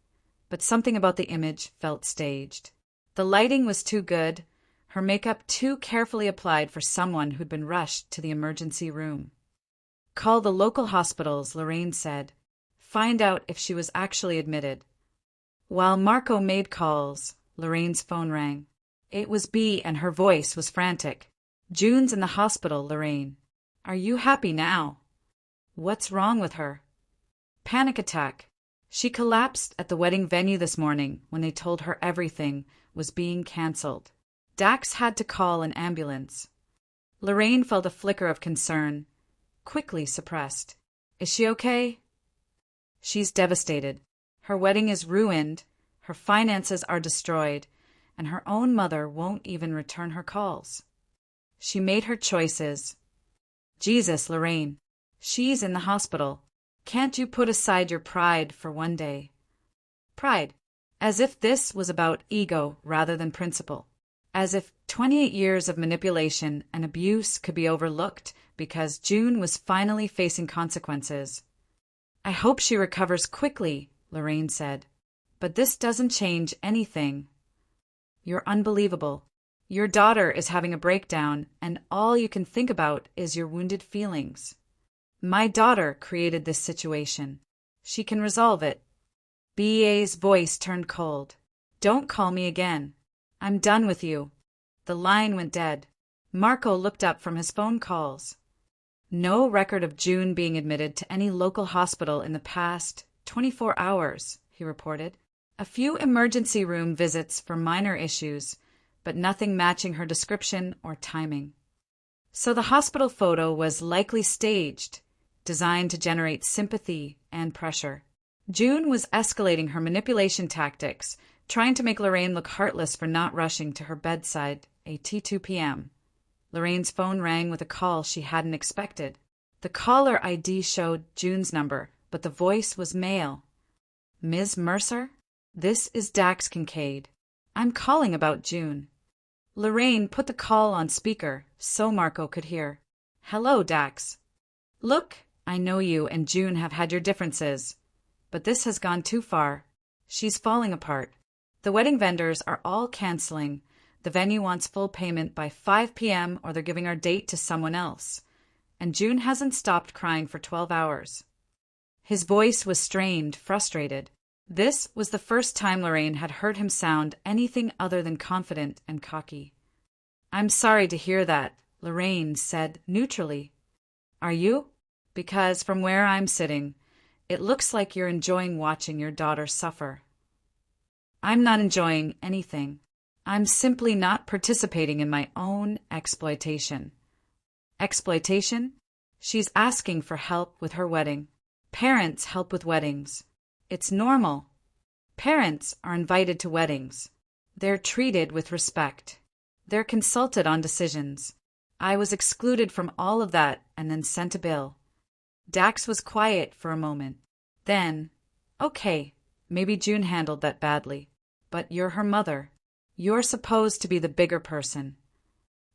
but something about the image felt staged. The lighting was too good, her makeup too carefully applied for someone who'd been rushed to the emergency room. "Call the local hospitals," Lorraine said. "Find out if she was actually admitted." While Marco made calls, Lorraine's phone rang. It was Bea, and her voice was frantic. "June's in the hospital, Lorraine. Are you happy now?" "What's wrong with her?" "Panic attack. She collapsed at the wedding venue this morning when they told her everything was being cancelled. Dax had to call an ambulance." Lorraine felt a flicker of concern, quickly suppressed. "Is she okay?" "She's devastated. Her wedding is ruined, her finances are destroyed, and her own mother won't even return her calls. She made her choices." "Jesus, Lorraine. She's in the hospital. Can't you put aside your pride for one day?" Pride. As if this was about ego rather than principle. As if 28 years of manipulation and abuse could be overlooked because June was finally facing consequences. "I hope she recovers quickly," Lorraine said. "But this doesn't change anything. You're unbelievable. Your daughter is having a breakdown, and all you can think about is your wounded feelings. My daughter created this situation. She can resolve it." Ba's voice turned cold. "Don't call me again. I'm done with you." The line went dead. Marco looked up from his phone calls. "No record of June being admitted to any local hospital in the past 24 hours, he reported. "A few emergency room visits for minor issues, but nothing matching her description or timing." So the hospital photo was likely staged, designed to generate sympathy and pressure. June was escalating her manipulation tactics, trying to make Lorraine look heartless for not rushing to her bedside at 2 p.m. Lorraine's phone rang with a call she hadn't expected. The caller ID showed June's number, but the voice was male. Ms. Mercer? This is Dax Kincaid. I'm calling about June. Lorraine put the call on speaker so Marco could hear. Hello, Dax. Look, I know you and June have had your differences, but this has gone too far. She's falling apart. The wedding vendors are all canceling. The venue wants full payment by 5 p.m. or they're giving our date to someone else. And June hasn't stopped crying for 12 hours. His voice was strained, frustrated. This was the first time Lorraine had heard him sound anything other than confident and cocky. I'm sorry to hear that, Lorraine said neutrally. Are you? Because from where I'm sitting, it looks like you're enjoying watching your daughter suffer. I'm not enjoying anything. I'm simply not participating in my own exploitation. Exploitation? She's asking for help with her wedding. Parents help with weddings. It's normal. Parents are invited to weddings. They're treated with respect. They're consulted on decisions. I was excluded from all of that and then sent a bill. Dax was quiet for a moment. Then, okay, maybe June handled that badly, but you're her mother. You're supposed to be the bigger person.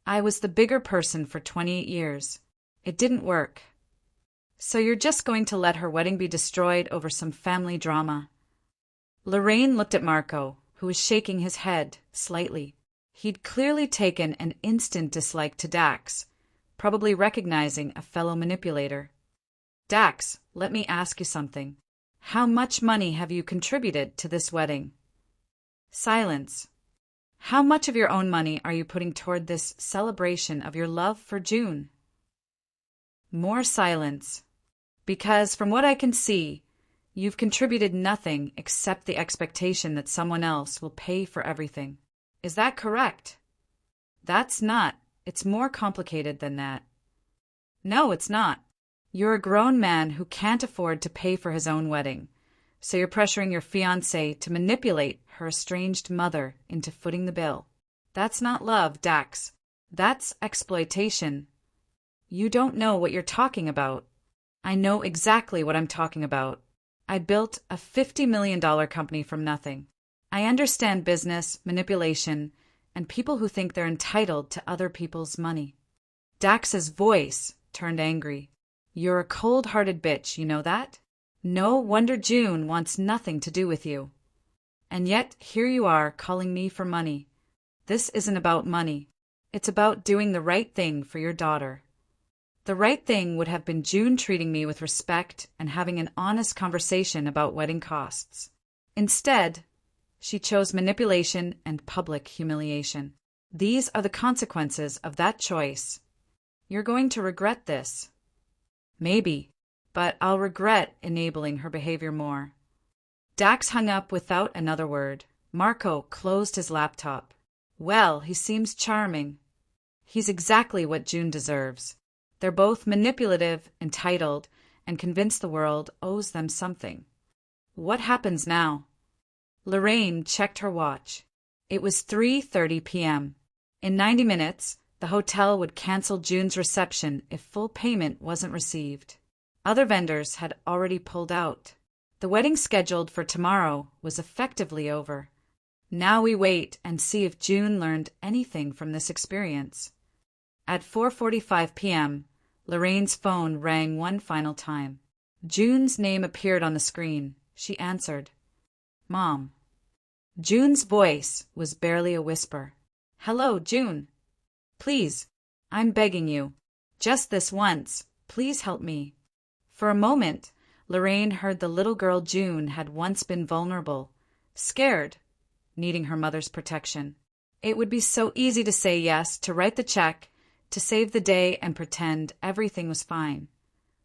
I was the bigger person for 28 years. It didn't work. So you're just going to let her wedding be destroyed over some family drama? Lorraine looked at Marco, who was shaking his head slightly. He'd clearly taken an instant dislike to Dax, probably recognizing a fellow manipulator. Dax, let me ask you something. How much money have you contributed to this wedding? Silence. How much of your own money are you putting toward this celebration of your love for June? More silence. Because from what I can see, you've contributed nothing except the expectation that someone else will pay for everything. Is that correct? That's not. It's more complicated than that. No, it's not. You're a grown man who can't afford to pay for his own wedding, so you're pressuring your fiancée to manipulate her estranged mother into footing the bill. That's not love, Dax. That's exploitation. You don't know what you're talking about. I know exactly what I'm talking about. I built a $50 million company from nothing. I understand business, manipulation, and people who think they're entitled to other people's money. Dax's voice turned angry. You're a cold-hearted bitch, you know that? No wonder June wants nothing to do with you. And yet, here you are calling me for money. This isn't about money. It's about doing the right thing for your daughter. The right thing would have been June treating me with respect and having an honest conversation about wedding costs. Instead, she chose manipulation and public humiliation. These are the consequences of that choice. You're going to regret this. Maybe, but I'll regret enabling her behavior more. Dax hung up without another word. Marco closed his laptop. Well, he seems charming. He's exactly what June deserves. They're both manipulative, entitled, and convinced the world owes them something. What happens now? Lorraine checked her watch. It was 3:30 p.m. In 90 minutes, the hotel would cancel June's reception if full payment wasn't received. Other vendors had already pulled out. The wedding scheduled for tomorrow was effectively over. Now we wait and see if June learned anything from this experience. At 4:45 p.m., Lorraine's phone rang one final time. June's name appeared on the screen. She answered. Mom. June's voice was barely a whisper. Hello, June. Please, I'm begging you. Just this once, please help me. For a moment, Lorraine heard the little girl June had once been vulnerable, scared, needing her mother's protection. It would be so easy to say yes, to write the check, to save the day and pretend everything was fine.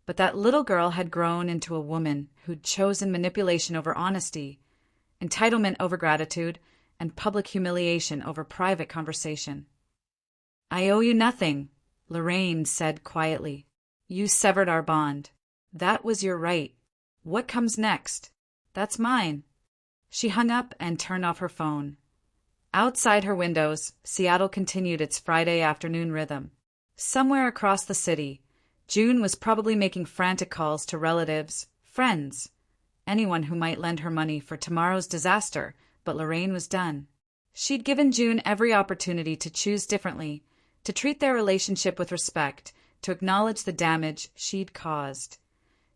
But that little girl had grown into a woman who'd chosen manipulation over honesty, entitlement over gratitude, and public humiliation over private conversation. I owe you nothing, Lorraine said quietly. You severed our bond. That was your right. What comes next? That's mine. She hung up and turned off her phone. Outside her windows, Seattle continued its Friday afternoon rhythm. Somewhere across the city, June was probably making frantic calls to relatives, friends, anyone who might lend her money for tomorrow's disaster, but Lorraine was done. She'd given June every opportunity to choose differently, to treat their relationship with respect, to acknowledge the damage she'd caused.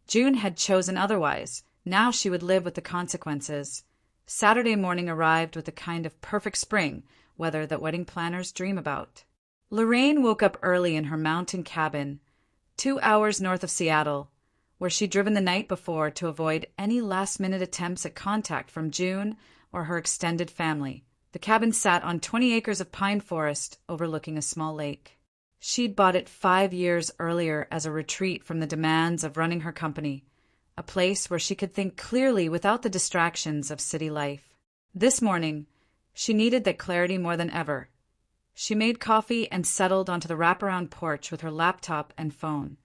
June had chosen otherwise. Now she would live with the consequences. Saturday morning arrived with the kind of perfect spring weather that wedding planners dream about. Lorraine woke up early in her mountain cabin, 2 hours north of Seattle, where she'd driven the night before to avoid any last-minute attempts at contact from June or her extended family. The cabin sat on 20 acres of pine forest overlooking a small lake. She'd bought it 5 years earlier as a retreat from the demands of running her company, a place where she could think clearly without the distractions of city life. This morning, she needed that clarity more than ever. She made coffee and settled onto the wraparound porch with her laptop and phone,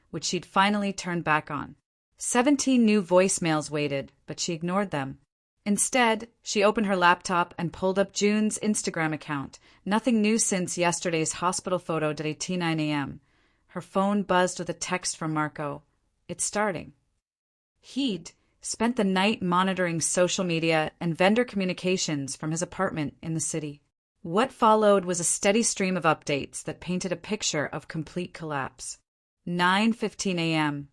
which she'd finally turned back on. 17 new voicemails waited, but she ignored them. Instead, she opened her laptop and pulled up June's Instagram account. Nothing new since yesterday's hospital photo at 8:09 a.m. Her phone buzzed with a text from Marco. It's starting. He'd spent the night monitoring social media and vendor communications from his apartment in the city. What followed was a steady stream of updates that painted a picture of complete collapse. 9:15 a.m.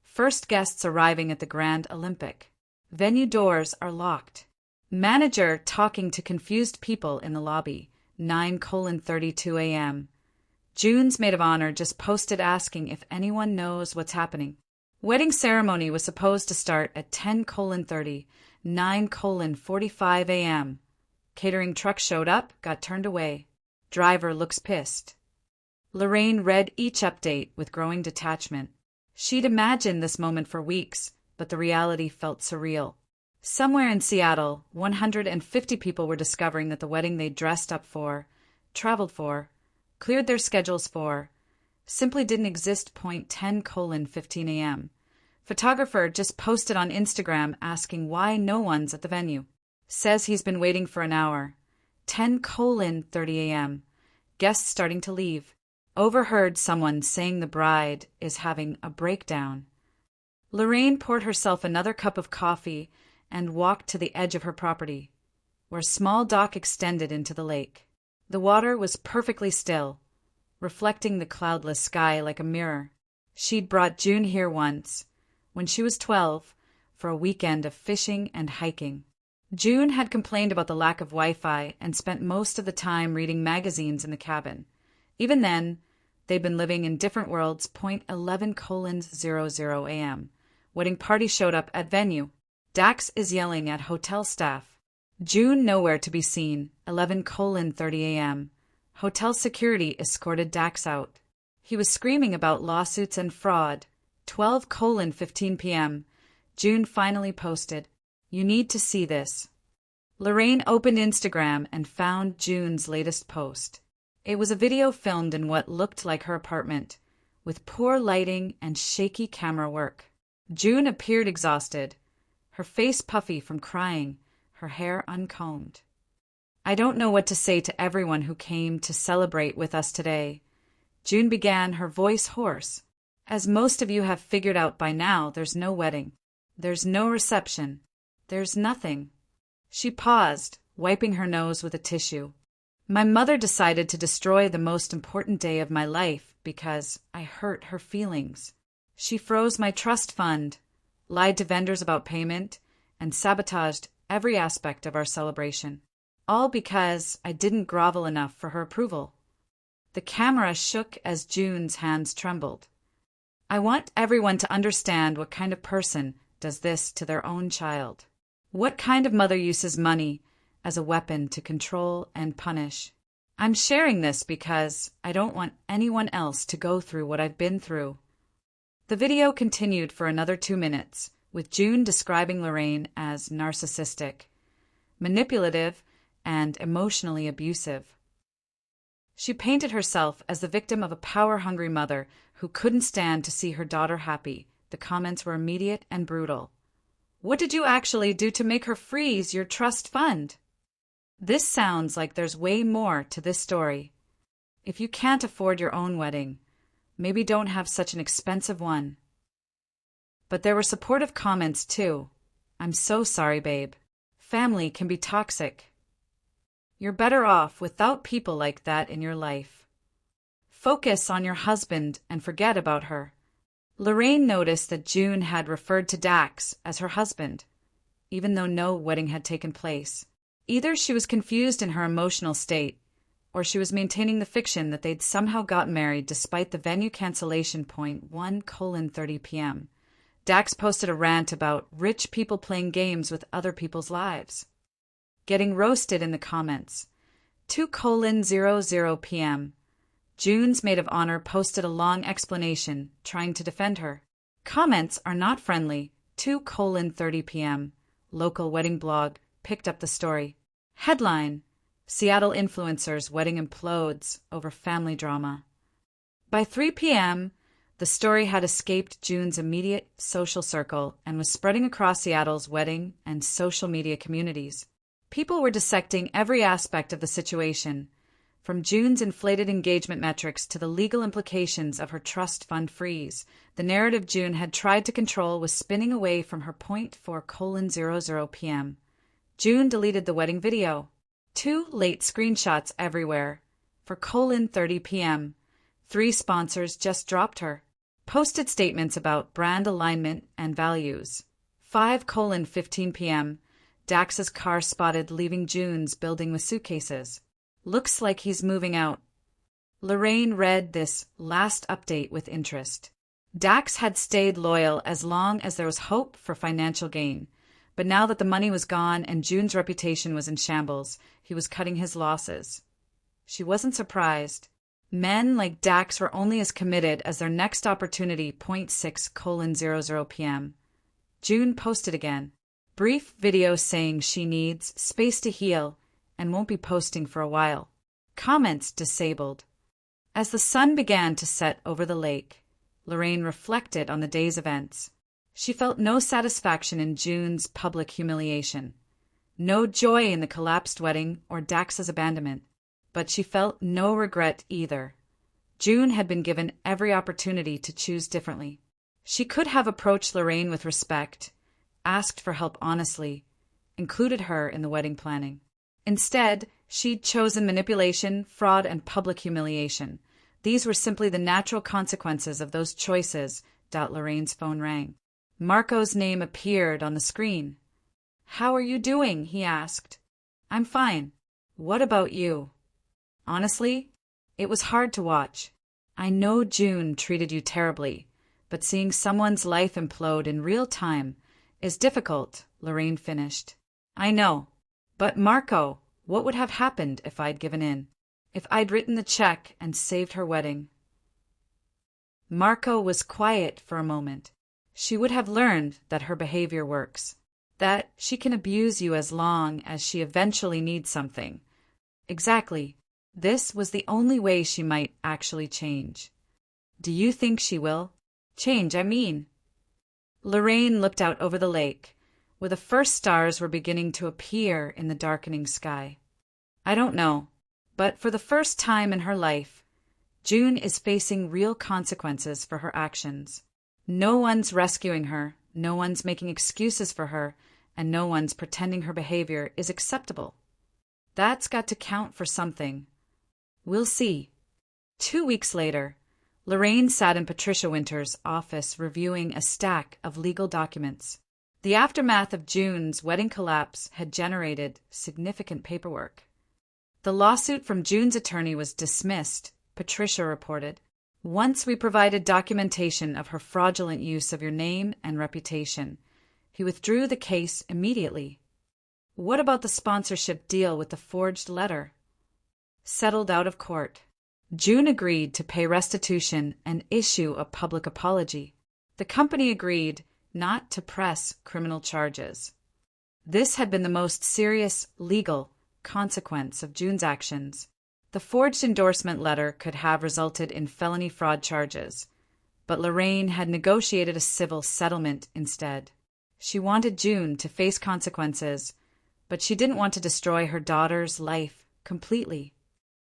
First guests arriving at the Grand Olympic. Venue doors are locked. Manager talking to confused people in the lobby. 9:32 a.m. June's maid of honor just posted asking if anyone knows what's happening. Wedding ceremony was supposed to start at 10:30, 9:45 a.m. Catering truck showed up, got turned away. Driver looks pissed. Lorraine read each update with growing detachment. She'd imagined this moment for weeks, but the reality felt surreal. Somewhere in Seattle, 150 people were discovering that the wedding they'd dressed up for, traveled for, cleared their schedules for, simply didn't exist. 10:15 a.m. Photographer just posted on Instagram asking why no one's at the venue. Says he's been waiting for an hour. 10:30 a.m. Guests starting to leave. Overheard someone saying the bride is having a breakdown. Lorraine poured herself another cup of coffee and walked to the edge of her property, where a small dock extended into the lake. The water was perfectly still, reflecting the cloudless sky like a mirror. She'd brought June here once, when she was 12, for a weekend of fishing and hiking. June had complained about the lack of Wi-Fi and spent most of the time reading magazines in the cabin. Even then, they'd been living in different worlds. 11:00 a.m. Wedding party showed up at venue. Dax is yelling at hotel staff. June nowhere to be seen. 11:30 a.m. Hotel security escorted Dax out. He was screaming about lawsuits and fraud. 12:15 p.m. June finally posted, "You need to see this." Lorraine opened Instagram and found June's latest post. It was a video filmed in what looked like her apartment, with poor lighting and shaky camera work. June appeared exhausted, her face puffy from crying, her hair uncombed. "I don't know what to say to everyone who came to celebrate with us today," June began, her voice hoarse. "As most of you have figured out by now, there's no wedding. There's no reception. There's nothing." She paused, wiping her nose with a tissue. "My mother decided to destroy the most important day of my life because I hurt her feelings. She froze my trust fund, lied to vendors about payment, and sabotaged every aspect of our celebration. All because I didn't grovel enough for her approval." The camera shook as June's hands trembled. "I want everyone to understand what kind of person does this to their own child. What kind of mother uses money as a weapon to control and punish. I'm sharing this because I don't want anyone else to go through what I've been through." The video continued for another 2 minutes, with June describing Lorraine as narcissistic, manipulative, and emotionally abusive. She painted herself as the victim of a power-hungry mother who couldn't stand to see her daughter happy. The comments were immediate and brutal. "What did you actually do to make her freeze your trust fund?" This sounds like there's way more to this story. If you can't afford your own wedding, maybe don't have such an expensive one. But there were supportive comments too. I'm so sorry, babe. Family can be toxic. You're better off without people like that in your life. Focus on your husband and forget about her. Lorraine noticed that June had referred to Dax as her husband, even though no wedding had taken place. Either she was confused in her emotional state, or she was maintaining the fiction that they'd somehow gotten married despite the venue cancellation point 1:30 p.m. Dax posted a rant about rich people playing games with other people's lives. Getting roasted in the comments. 2:00 p.m. June's maid of honor posted a long explanation, trying to defend her. Comments are not friendly. 2:30 p.m. Local wedding blog picked up the story. Headline: Seattle influencer's wedding implodes over family drama. By 3 p.m., the story had escaped June's immediate social circle and was spreading across Seattle's wedding and social media communities. People were dissecting every aspect of the situation, from June's inflated engagement metrics to the legal implications of her trust fund freeze. The narrative June had tried to control was spinning away from her point. 4:00 p.m. June deleted the wedding video. 2 late screenshots everywhere. 4:30 p.m. 3 sponsors just dropped her. Posted statements about brand alignment and values. 5:15 p.m. Dax's car spotted leaving June's building with suitcases. Looks like he's moving out. Lorraine read this last update with interest. Dax had stayed loyal as long as there was hope for financial gain, but now that the money was gone and June's reputation was in shambles, he was cutting his losses. She wasn't surprised. Men like Dax were only as committed as their next opportunity. 6:00 p.m. June posted again. Brief video saying she needs space to heal and won't be posting for a while. Comments disabled. As the sun began to set over the lake, Lorraine reflected on the day's events. She felt no satisfaction in June's public humiliation, no joy in the collapsed wedding or Dax's abandonment, but she felt no regret either. June had been given every opportunity to choose differently. She could have approached Lorraine with respect, asked for help honestly, included her in the wedding planning. Instead, she'd chosen manipulation, fraud, and public humiliation. These were simply the natural consequences of those choices. Lorraine's phone rang. Marco's name appeared on the screen. "How are you doing?" he asked. "I'm fine. What about you?" "Honestly, it was hard to watch. I know June treated you terribly, but seeing someone's life implode in real time is difficult," Lorraine finished. "I know. But Marco, what would have happened if I'd given in? If I'd written the check and saved her wedding?" Marco was quiet for a moment. She would have learned that her behavior works, that she can abuse you as long as she eventually needs something. Exactly. This was the only way she might actually change. "Do you think she will? Change, I mean." Lorraine looked out over the lake, where the first stars were beginning to appear in the darkening sky. "I don't know, but for the first time in her life, June is facing real consequences for her actions. No one's rescuing her, no one's making excuses for her, and no one's pretending her behavior is acceptable. That's got to count for something. We'll see." 2 weeks later, Lorraine sat in Patricia Winter's office reviewing a stack of legal documents. The aftermath of June's wedding collapse had generated significant paperwork. The lawsuit from June's attorney was dismissed, Patricia reported. "Once we provided documentation of her fraudulent use of your name and reputation. He withdrew the case immediately." "What about the sponsorship deal with the forged letter?" "Settled out of court. June agreed to pay restitution and issue a public apology. The company agreed not to press criminal charges." This had been the most serious legal consequence of June's actions. The forged endorsement letter could have resulted in felony fraud charges, but Lorraine had negotiated a civil settlement instead. She wanted June to face consequences but she didn't want to destroy her daughter's life completely.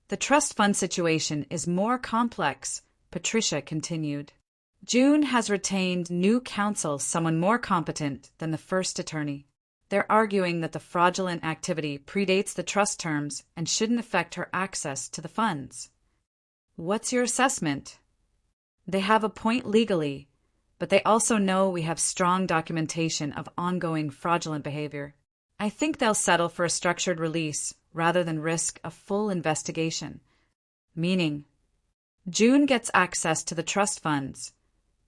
The trust fund situation is more complex, Patricia continued. June has retained new counsel, someone more competent than the first attorney. They're arguing that the fraudulent activity predates the trust terms and shouldn't affect her access to the funds. What's your assessment? They have a point legally, but they also know we have strong documentation of ongoing fraudulent behavior. I think they'll settle for a structured release rather than risk a full investigation. Meaning, June gets access to the trust funds,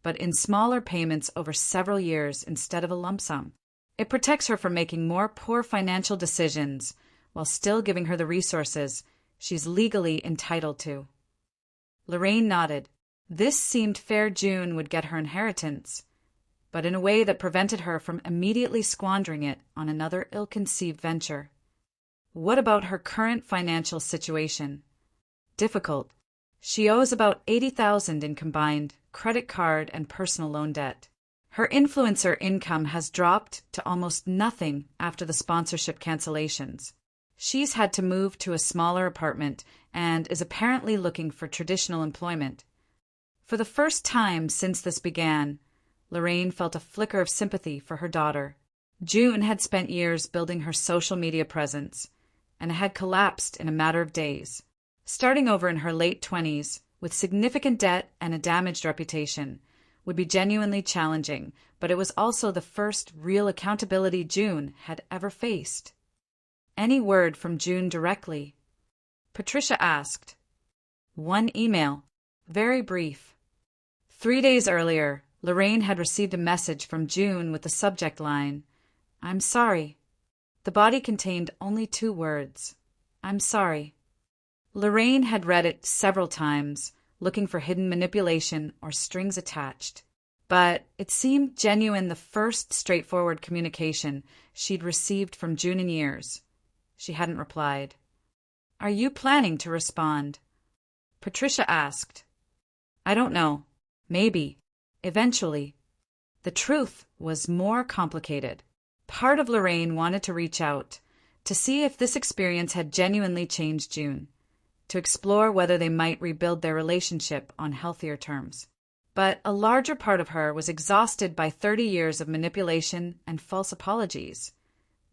but in smaller payments over several years instead of a lump sum. It protects her from making more poor financial decisions while still giving her the resources she's legally entitled to. Lorraine nodded. This seemed fair. June would get her inheritance, but in a way that prevented her from immediately squandering it on another ill-conceived venture. What about her current financial situation? Difficult. She owes about $80,000 in combined credit card and personal loan debt. Her influencer income has dropped to almost nothing after the sponsorship cancellations. She's had to move to a smaller apartment and is apparently looking for traditional employment. For the first time since this began, Lorraine felt a flicker of sympathy for her daughter. June had spent years building her social media presence and had collapsed in a matter of days. Starting over in her late 20s, with significant debt and a damaged reputation, would be genuinely challenging, but it was also the first real accountability June had ever faced. Any word from June directly? Patricia asked. One email, very brief. 3 days earlier, Lorraine had received a message from June with the subject line, "I'm sorry." The body contained only 2 words, "I'm sorry." Lorraine had read it several times, looking for hidden manipulation or strings attached. But it seemed genuine, the first straightforward communication she'd received from June in years. She hadn't replied. "Are you planning to respond?" Patricia asked. "I don't know. Maybe. Eventually." The truth was more complicated. Part of Lorraine wanted to reach out, to see if this experience had genuinely changed June, to explore whether they might rebuild their relationship on healthier terms. But a larger part of her was exhausted by 30 years of manipulation and false apologies.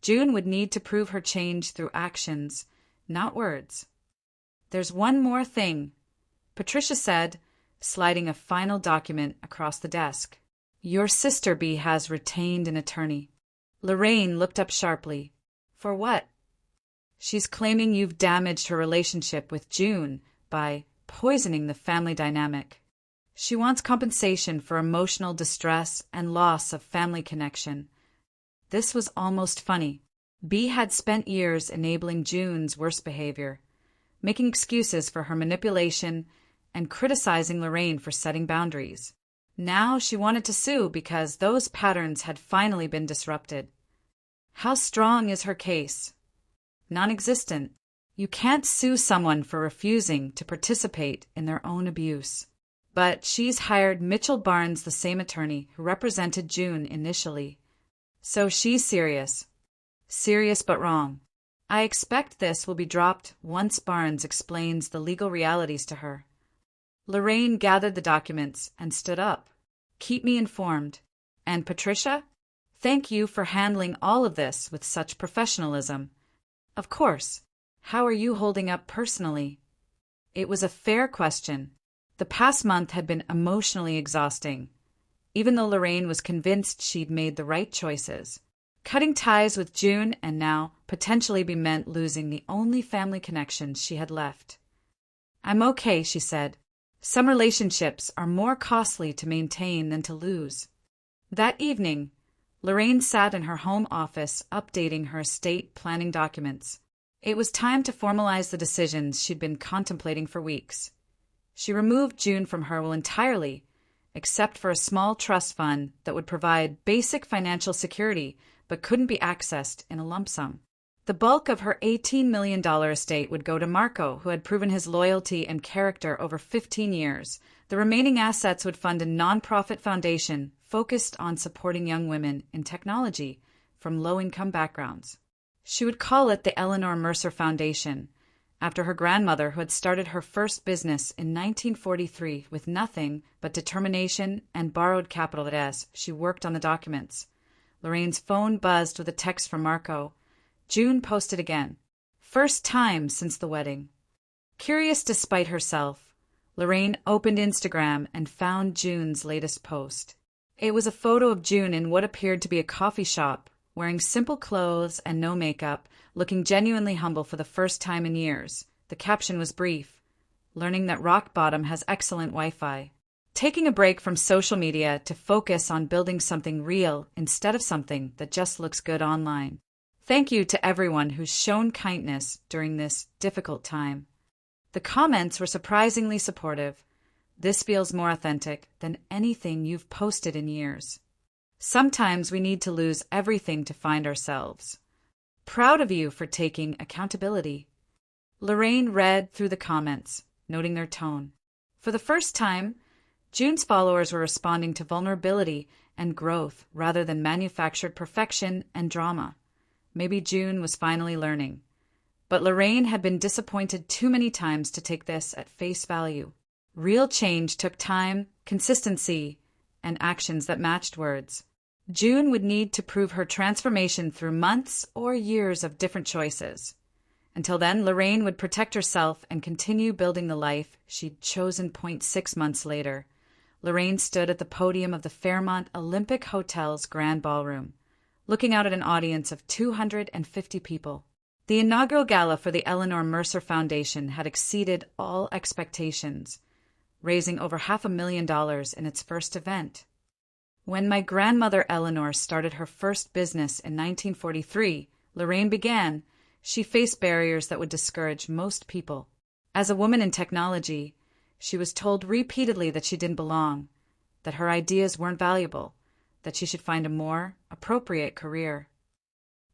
June would need to prove her change through actions, not words. "There's one more thing," Patricia said, sliding a final document across the desk. "Your sister B has retained an attorney." Lorraine looked up sharply. "For what?" "She's claiming you've damaged her relationship with June by poisoning the family dynamic. She wants compensation for emotional distress and loss of family connection." This was almost funny. B had spent years enabling June's worst behavior, making excuses for her manipulation and criticizing Lorraine for setting boundaries. Now she wanted to sue because those patterns had finally been disrupted. How strong is her case? Non-existent. You can't sue someone for refusing to participate in their own abuse. But she's hired Mitchell Barnes, the same attorney who represented June initially. So she's serious. Serious but wrong. I expect this will be dropped once Barnes explains the legal realities to her. Lorraine gathered the documents and stood up. "Keep me informed. And Patricia, thank you for handling all of this with such professionalism." "Of course. How are you holding up personally?" It was a fair question. The past month had been emotionally exhausting, even though Lorraine was convinced she'd made the right choices. Cutting ties with June and now potentially be meant losing the only family connection she had left. "I'm okay," she said. "Some relationships are more costly to maintain than to lose." That evening, Lorraine sat in her home office updating her estate planning documents. It was time to formalize the decisions she'd been contemplating for weeks. She removed June from her will entirely, except for a small trust fund that would provide basic financial security but couldn't be accessed in a lump sum. The bulk of her $18 million estate would go to Marco, who had proven his loyalty and character over 15 years. The remaining assets would fund a nonprofit foundation focused on supporting young women in technology from low-income backgrounds. She would call it the Eleanor Mercer Foundation, after her grandmother, who had started her first business in 1943 with nothing but determination and borrowed capital. As she worked on the documents, Lorraine's phone buzzed with a text from Marco. June posted again. First time since the wedding. Curious despite herself, Lorraine opened Instagram and found June's latest post. It was a photo of June in what appeared to be a coffee shop, wearing simple clothes and no makeup, looking genuinely humble for the first time in years. The caption was brief: learning that rock bottom has excellent Wi-Fi. Taking a break from social media to focus on building something real instead of something that just looks good online. Thank you to everyone who's shown kindness during this difficult time. The comments were surprisingly supportive. This feels more authentic than anything you've posted in years. Sometimes we need to lose everything to find ourselves. Proud of you for taking accountability. Lorraine read through the comments, noting their tone. For the first time, June's followers were responding to vulnerability and growth rather than manufactured perfection and drama. Maybe June was finally learning. But Lorraine had been disappointed too many times to take this at face value. Real change took time, consistency, and actions that matched words. June would need to prove her transformation through months or years of different choices. Until then, Lorraine would protect herself and continue building the life she'd chosen. 6 months later, Lorraine stood at the podium of the Fairmont Olympic Hotel's Grand Ballroom, looking out at an audience of 250 people. The inaugural gala for the Eleanor Mercer Foundation had exceeded all expectations, raising over $500,000 in its first event. When my grandmother Eleanor started her first business in 1943, Lorraine began, she faced barriers that would discourage most people. As a woman in technology, she was told repeatedly that she didn't belong, that her ideas weren't valuable, that she should find a more appropriate career.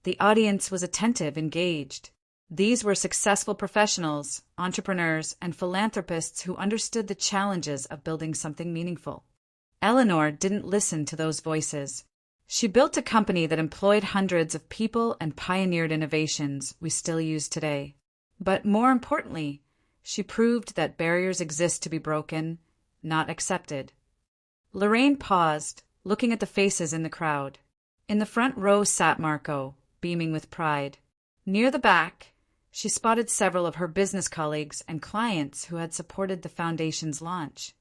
The audience was attentive, engaged. These were successful professionals, entrepreneurs, and philanthropists who understood the challenges of building something meaningful. Eleanor didn't listen to those voices. She built a company that employed hundreds of people and pioneered innovations we still use today. But more importantly, she proved that barriers exist to be broken, not accepted. Lorraine paused, looking at the faces in the crowd. In the front row sat Marco, beaming with pride. Near the back, she spotted several of her business colleagues and clients who had supported the foundation's launch.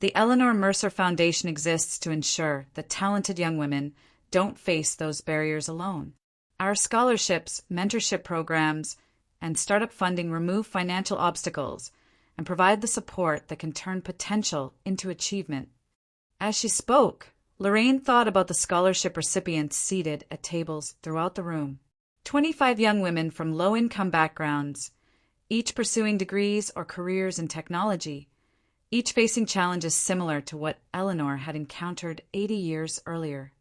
The Eleanor Mercer Foundation exists to ensure that talented young women don't face those barriers alone. Our scholarships, mentorship programs, and startup funding remove financial obstacles and provide the support that can turn potential into achievement. As she spoke, Lorraine thought about the scholarship recipients seated at tables throughout the room. 25 young women from low-income backgrounds, each pursuing degrees or careers in technology, each facing challenges similar to what Eleanor had encountered 80 years earlier.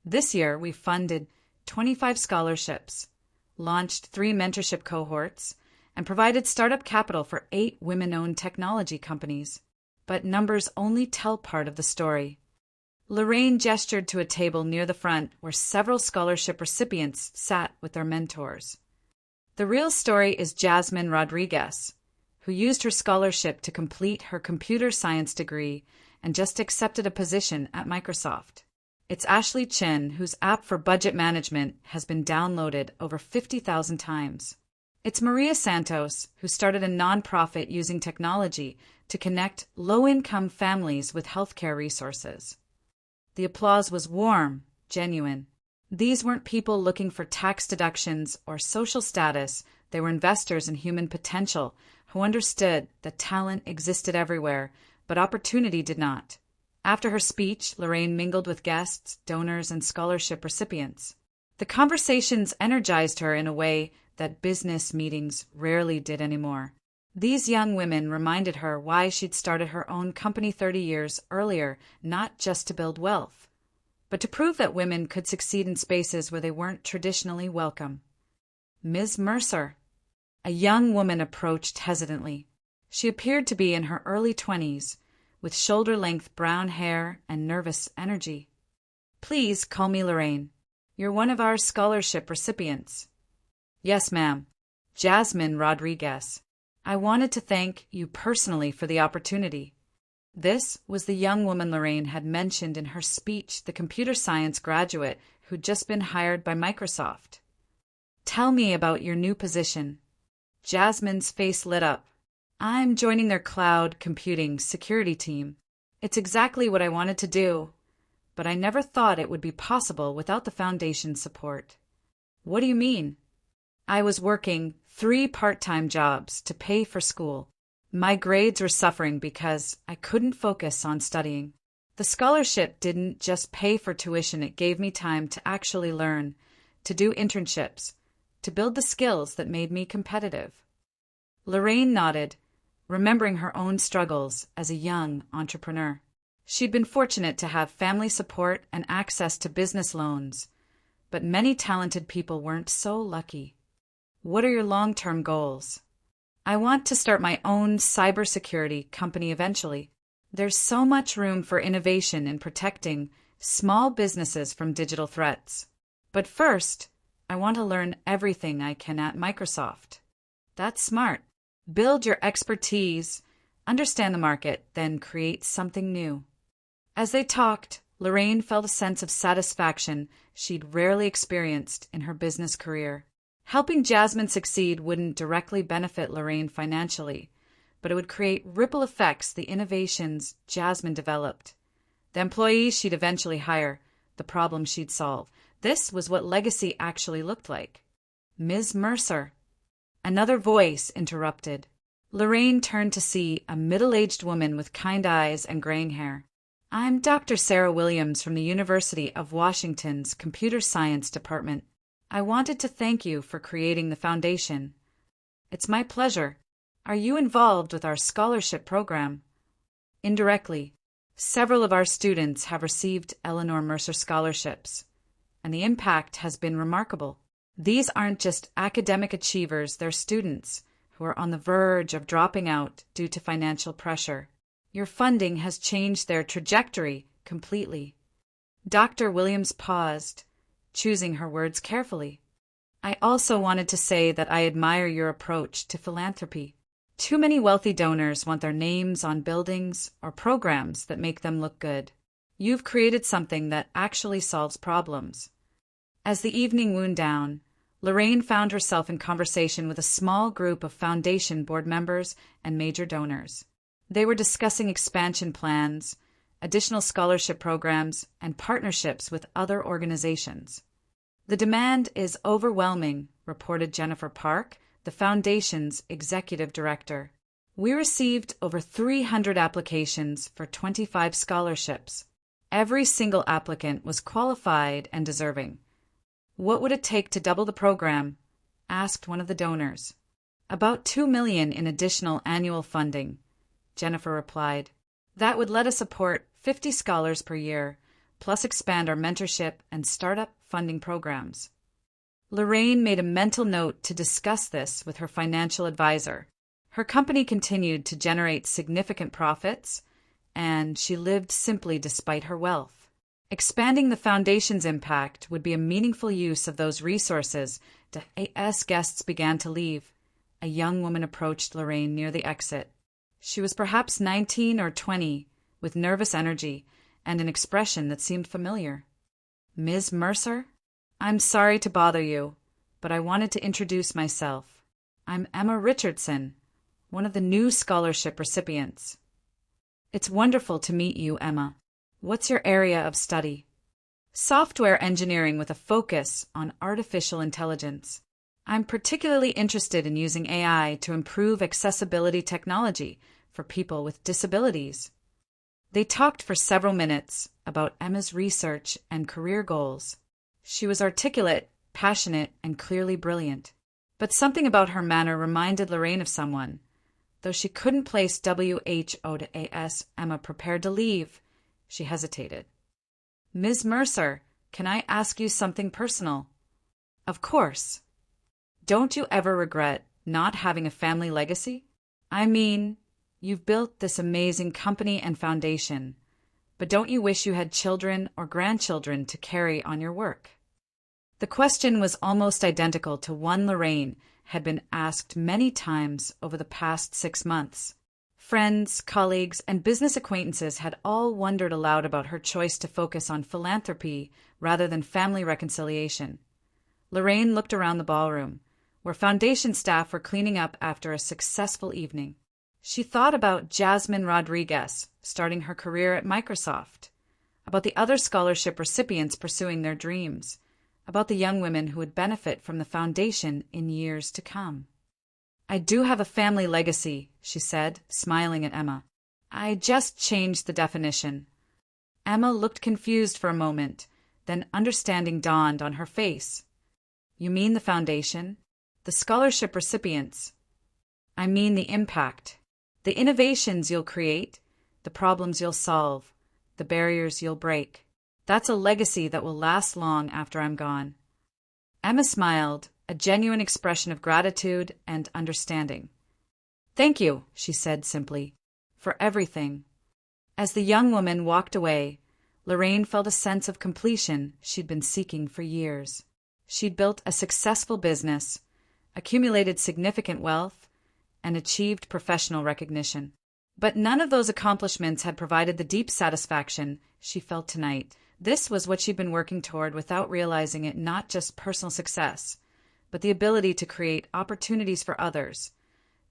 This year, we funded 25 scholarships, launched 3 mentorship cohorts, and provided startup capital for 8 women-owned technology companies. But numbers only tell part of the story. Lorraine gestured to a table near the front where several scholarship recipients sat with their mentors. The real story is Jasmine Rodriguez, who used her scholarship to complete her computer science degree and just accepted a position at Microsoft. It's Ashley Chin, whose app for budget management has been downloaded over 50,000 times. It's Maria Santos, who started a nonprofit using technology to connect low-income families with healthcare resources. The applause was warm, genuine. These weren't people looking for tax deductions or social status. They were investors in human potential who understood that talent existed everywhere, but opportunity did not. After her speech, Lorraine mingled with guests, donors, and scholarship recipients. The conversations energized her in a way that business meetings rarely did anymore. These young women reminded her why she'd started her own company 30 years earlier, not just to build wealth, but to prove that women could succeed in spaces where they weren't traditionally welcome. Ms. Mercer. A young woman approached hesitantly. She appeared to be in her early 20s, with shoulder-length brown hair and nervous energy. Please call me Lorraine. You're one of our scholarship recipients. Yes, ma'am. Jasmine Rodriguez. I wanted to thank you personally for the opportunity. This was the young woman Lorraine had mentioned in her speech, the computer science graduate who'd just been hired by Microsoft. Tell me about your new position. Jasmine's face lit up. I'm joining their cloud computing security team. It's exactly what I wanted to do, but I never thought it would be possible without the foundation's support. What do you mean? I was working 3 part-time jobs to pay for school. My grades were suffering because I couldn't focus on studying. The scholarship didn't just pay for tuition, it gave me time to actually learn, to do internships, to build the skills that made me competitive. Lorraine nodded, remembering her own struggles as a young entrepreneur. She'd been fortunate to have family support and access to business loans, but many talented people weren't so lucky. What are your long-term goals? I want to start my own cybersecurity company eventually. There's so much room for innovation in protecting small businesses from digital threats. But first, I want to learn everything I can at Microsoft. That's smart. Build your expertise, understand the market, then create something new. As they talked, Lorraine felt a sense of satisfaction she'd rarely experienced in her business career. Helping Jasmine succeed wouldn't directly benefit Lorraine financially, but it would create ripple effects the innovations Jasmine developed. The employees she'd eventually hire, the problems she'd solve. This was what legacy actually looked like. Ms. Mercer. Another voice interrupted. Lorraine turned to see a middle-aged woman with kind eyes and graying hair. I'm Dr. Sarah Williams from the University of Washington's Computer Science Department. I wanted to thank you for creating the foundation. It's my pleasure. Are you involved with our scholarship program? Indirectly. Several of our students have received Eleanor Mercer scholarships, and the impact has been remarkable. These aren't just academic achievers, they're students who are on the verge of dropping out due to financial pressure. Your funding has changed their trajectory completely. Dr. Williams paused, choosing her words carefully. I also wanted to say that I admire your approach to philanthropy. Too many wealthy donors want their names on buildings or programs that make them look good. You've created something that actually solves problems. As the evening wound down, Lorraine found herself in conversation with a small group of foundation board members and major donors. They were discussing expansion plans, additional scholarship programs, and partnerships with other organizations. The demand is overwhelming, reported Jennifer Park, the Foundation's executive director. We received over 300 applications for 25 scholarships. Every single applicant was qualified and deserving. What would it take to double the program? Asked one of the donors. About $2 million in additional annual funding, Jennifer replied. That would let us support 50 scholars per year, plus expand our mentorship and startup funding programs. Lorraine made a mental note to discuss this with her financial advisor. Her company continued to generate significant profits, and she lived simply despite her wealth. Expanding the foundation's impact would be a meaningful use of those resources. As guests began to leave, a young woman approached Lorraine near the exit. She was perhaps 19 or 20, with nervous energy and an expression that seemed familiar. Ms. Mercer? I'm sorry to bother you, but I wanted to introduce myself. I'm Emma Richardson, one of the new scholarship recipients. It's wonderful to meet you, Emma. What's your area of study? Software engineering with a focus on artificial intelligence. I'm particularly interested in using AI to improve accessibility technology for people with disabilities. They talked for several minutes about Emma's research and career goals. She was articulate, passionate, and clearly brilliant. But something about her manner reminded Lorraine of someone. Though she couldn't place WHO to AS, Emma prepared to leave. She hesitated. Ms. Mercer, can I ask you something personal? Of course. Don't you ever regret not having a family legacy? I mean, you've built this amazing company and foundation, but don't you wish you had children or grandchildren to carry on your work? The question was almost identical to one Lorraine had been asked many times over the past 6 months. Friends, colleagues, and business acquaintances had all wondered aloud about her choice to focus on philanthropy rather than family reconciliation. Lorraine looked around the ballroom, where foundation staff were cleaning up after a successful evening. She thought about Jasmine Rodriguez starting her career at Microsoft, about the other scholarship recipients pursuing their dreams, about the young women who would benefit from the foundation in years to come. "I do have a family legacy," she said, smiling at Emma. "I just changed the definition." Emma looked confused for a moment, then understanding dawned on her face. "You mean the foundation? The scholarship recipients?" "I mean the impact. The innovations you'll create, the problems you'll solve, the barriers you'll break. That's a legacy that will last long after I'm gone." Emma smiled, a genuine expression of gratitude and understanding. "Thank you," she said simply, "for everything." As the young woman walked away, Lorraine felt a sense of completion she'd been seeking for years. She'd built a successful business, accumulated significant wealth, and achieved professional recognition. But none of those accomplishments had provided the deep satisfaction she felt tonight. This was what she'd been working toward without realizing it, not just personal success, but the ability to create opportunities for others,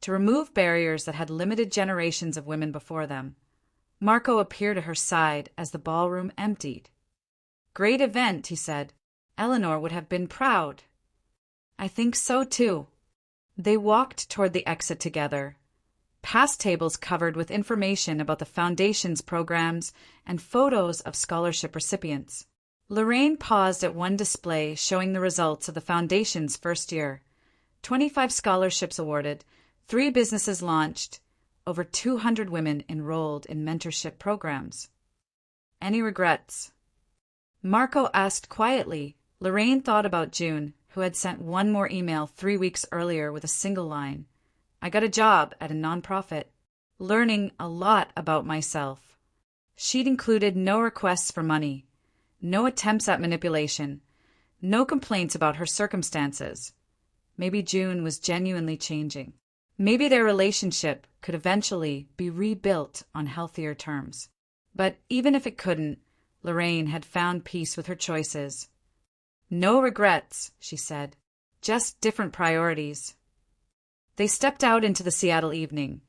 to remove barriers that had limited generations of women before them. Marco appeared at her side as the ballroom emptied. "Great event," he said. "Eleanor would have been proud." "I think so, too." They walked toward the exit together, past tables covered with information about the Foundation's programs and photos of scholarship recipients. Lorraine paused at one display showing the results of the Foundation's first year. 25 scholarships awarded, 3 businesses launched, over 200 women enrolled in mentorship programs. "Any regrets?" Marco asked quietly. Lorraine thought about June, who had sent one more email 3 weeks earlier with a single line. "I got a job at a nonprofit, learning a lot about myself." She'd included no requests for money, no attempts at manipulation, no complaints about her circumstances. Maybe June was genuinely changing. Maybe their relationship could eventually be rebuilt on healthier terms. But even if it couldn't, Lorraine had found peace with her choices. "No regrets," she said. "Just different priorities." They stepped out into the Seattle evening,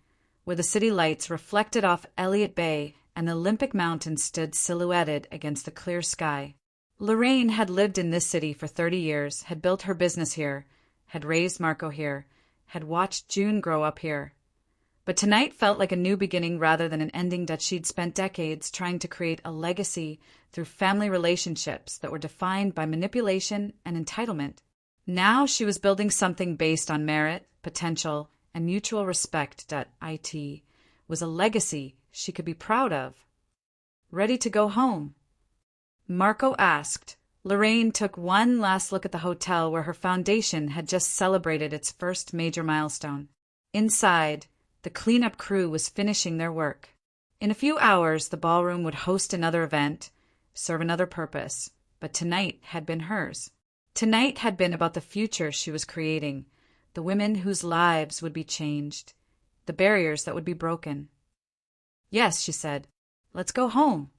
where the city lights reflected off Elliott Bay and the Olympic Mountains stood silhouetted against the clear sky. Lorraine had lived in this city for 30 years, had built her business here, had raised Marco here, had watched June grow up here. But tonight felt like a new beginning rather than an ending that she'd spent decades trying to create a legacy through family relationships that were defined by manipulation and entitlement. Now she was building something based on merit, potential, and mutual respect that it was a legacy she could be proud of. "Ready to go home?" Marco asked. Lorraine took one last look at the hotel where her foundation had just celebrated its first major milestone. Inside, the cleanup crew was finishing their work. In a few hours, the ballroom would host another event, serve another purpose, but tonight had been hers. Tonight had been about the future she was creating, the women whose lives would be changed, the barriers that would be broken. "Yes," she said, "let's go home."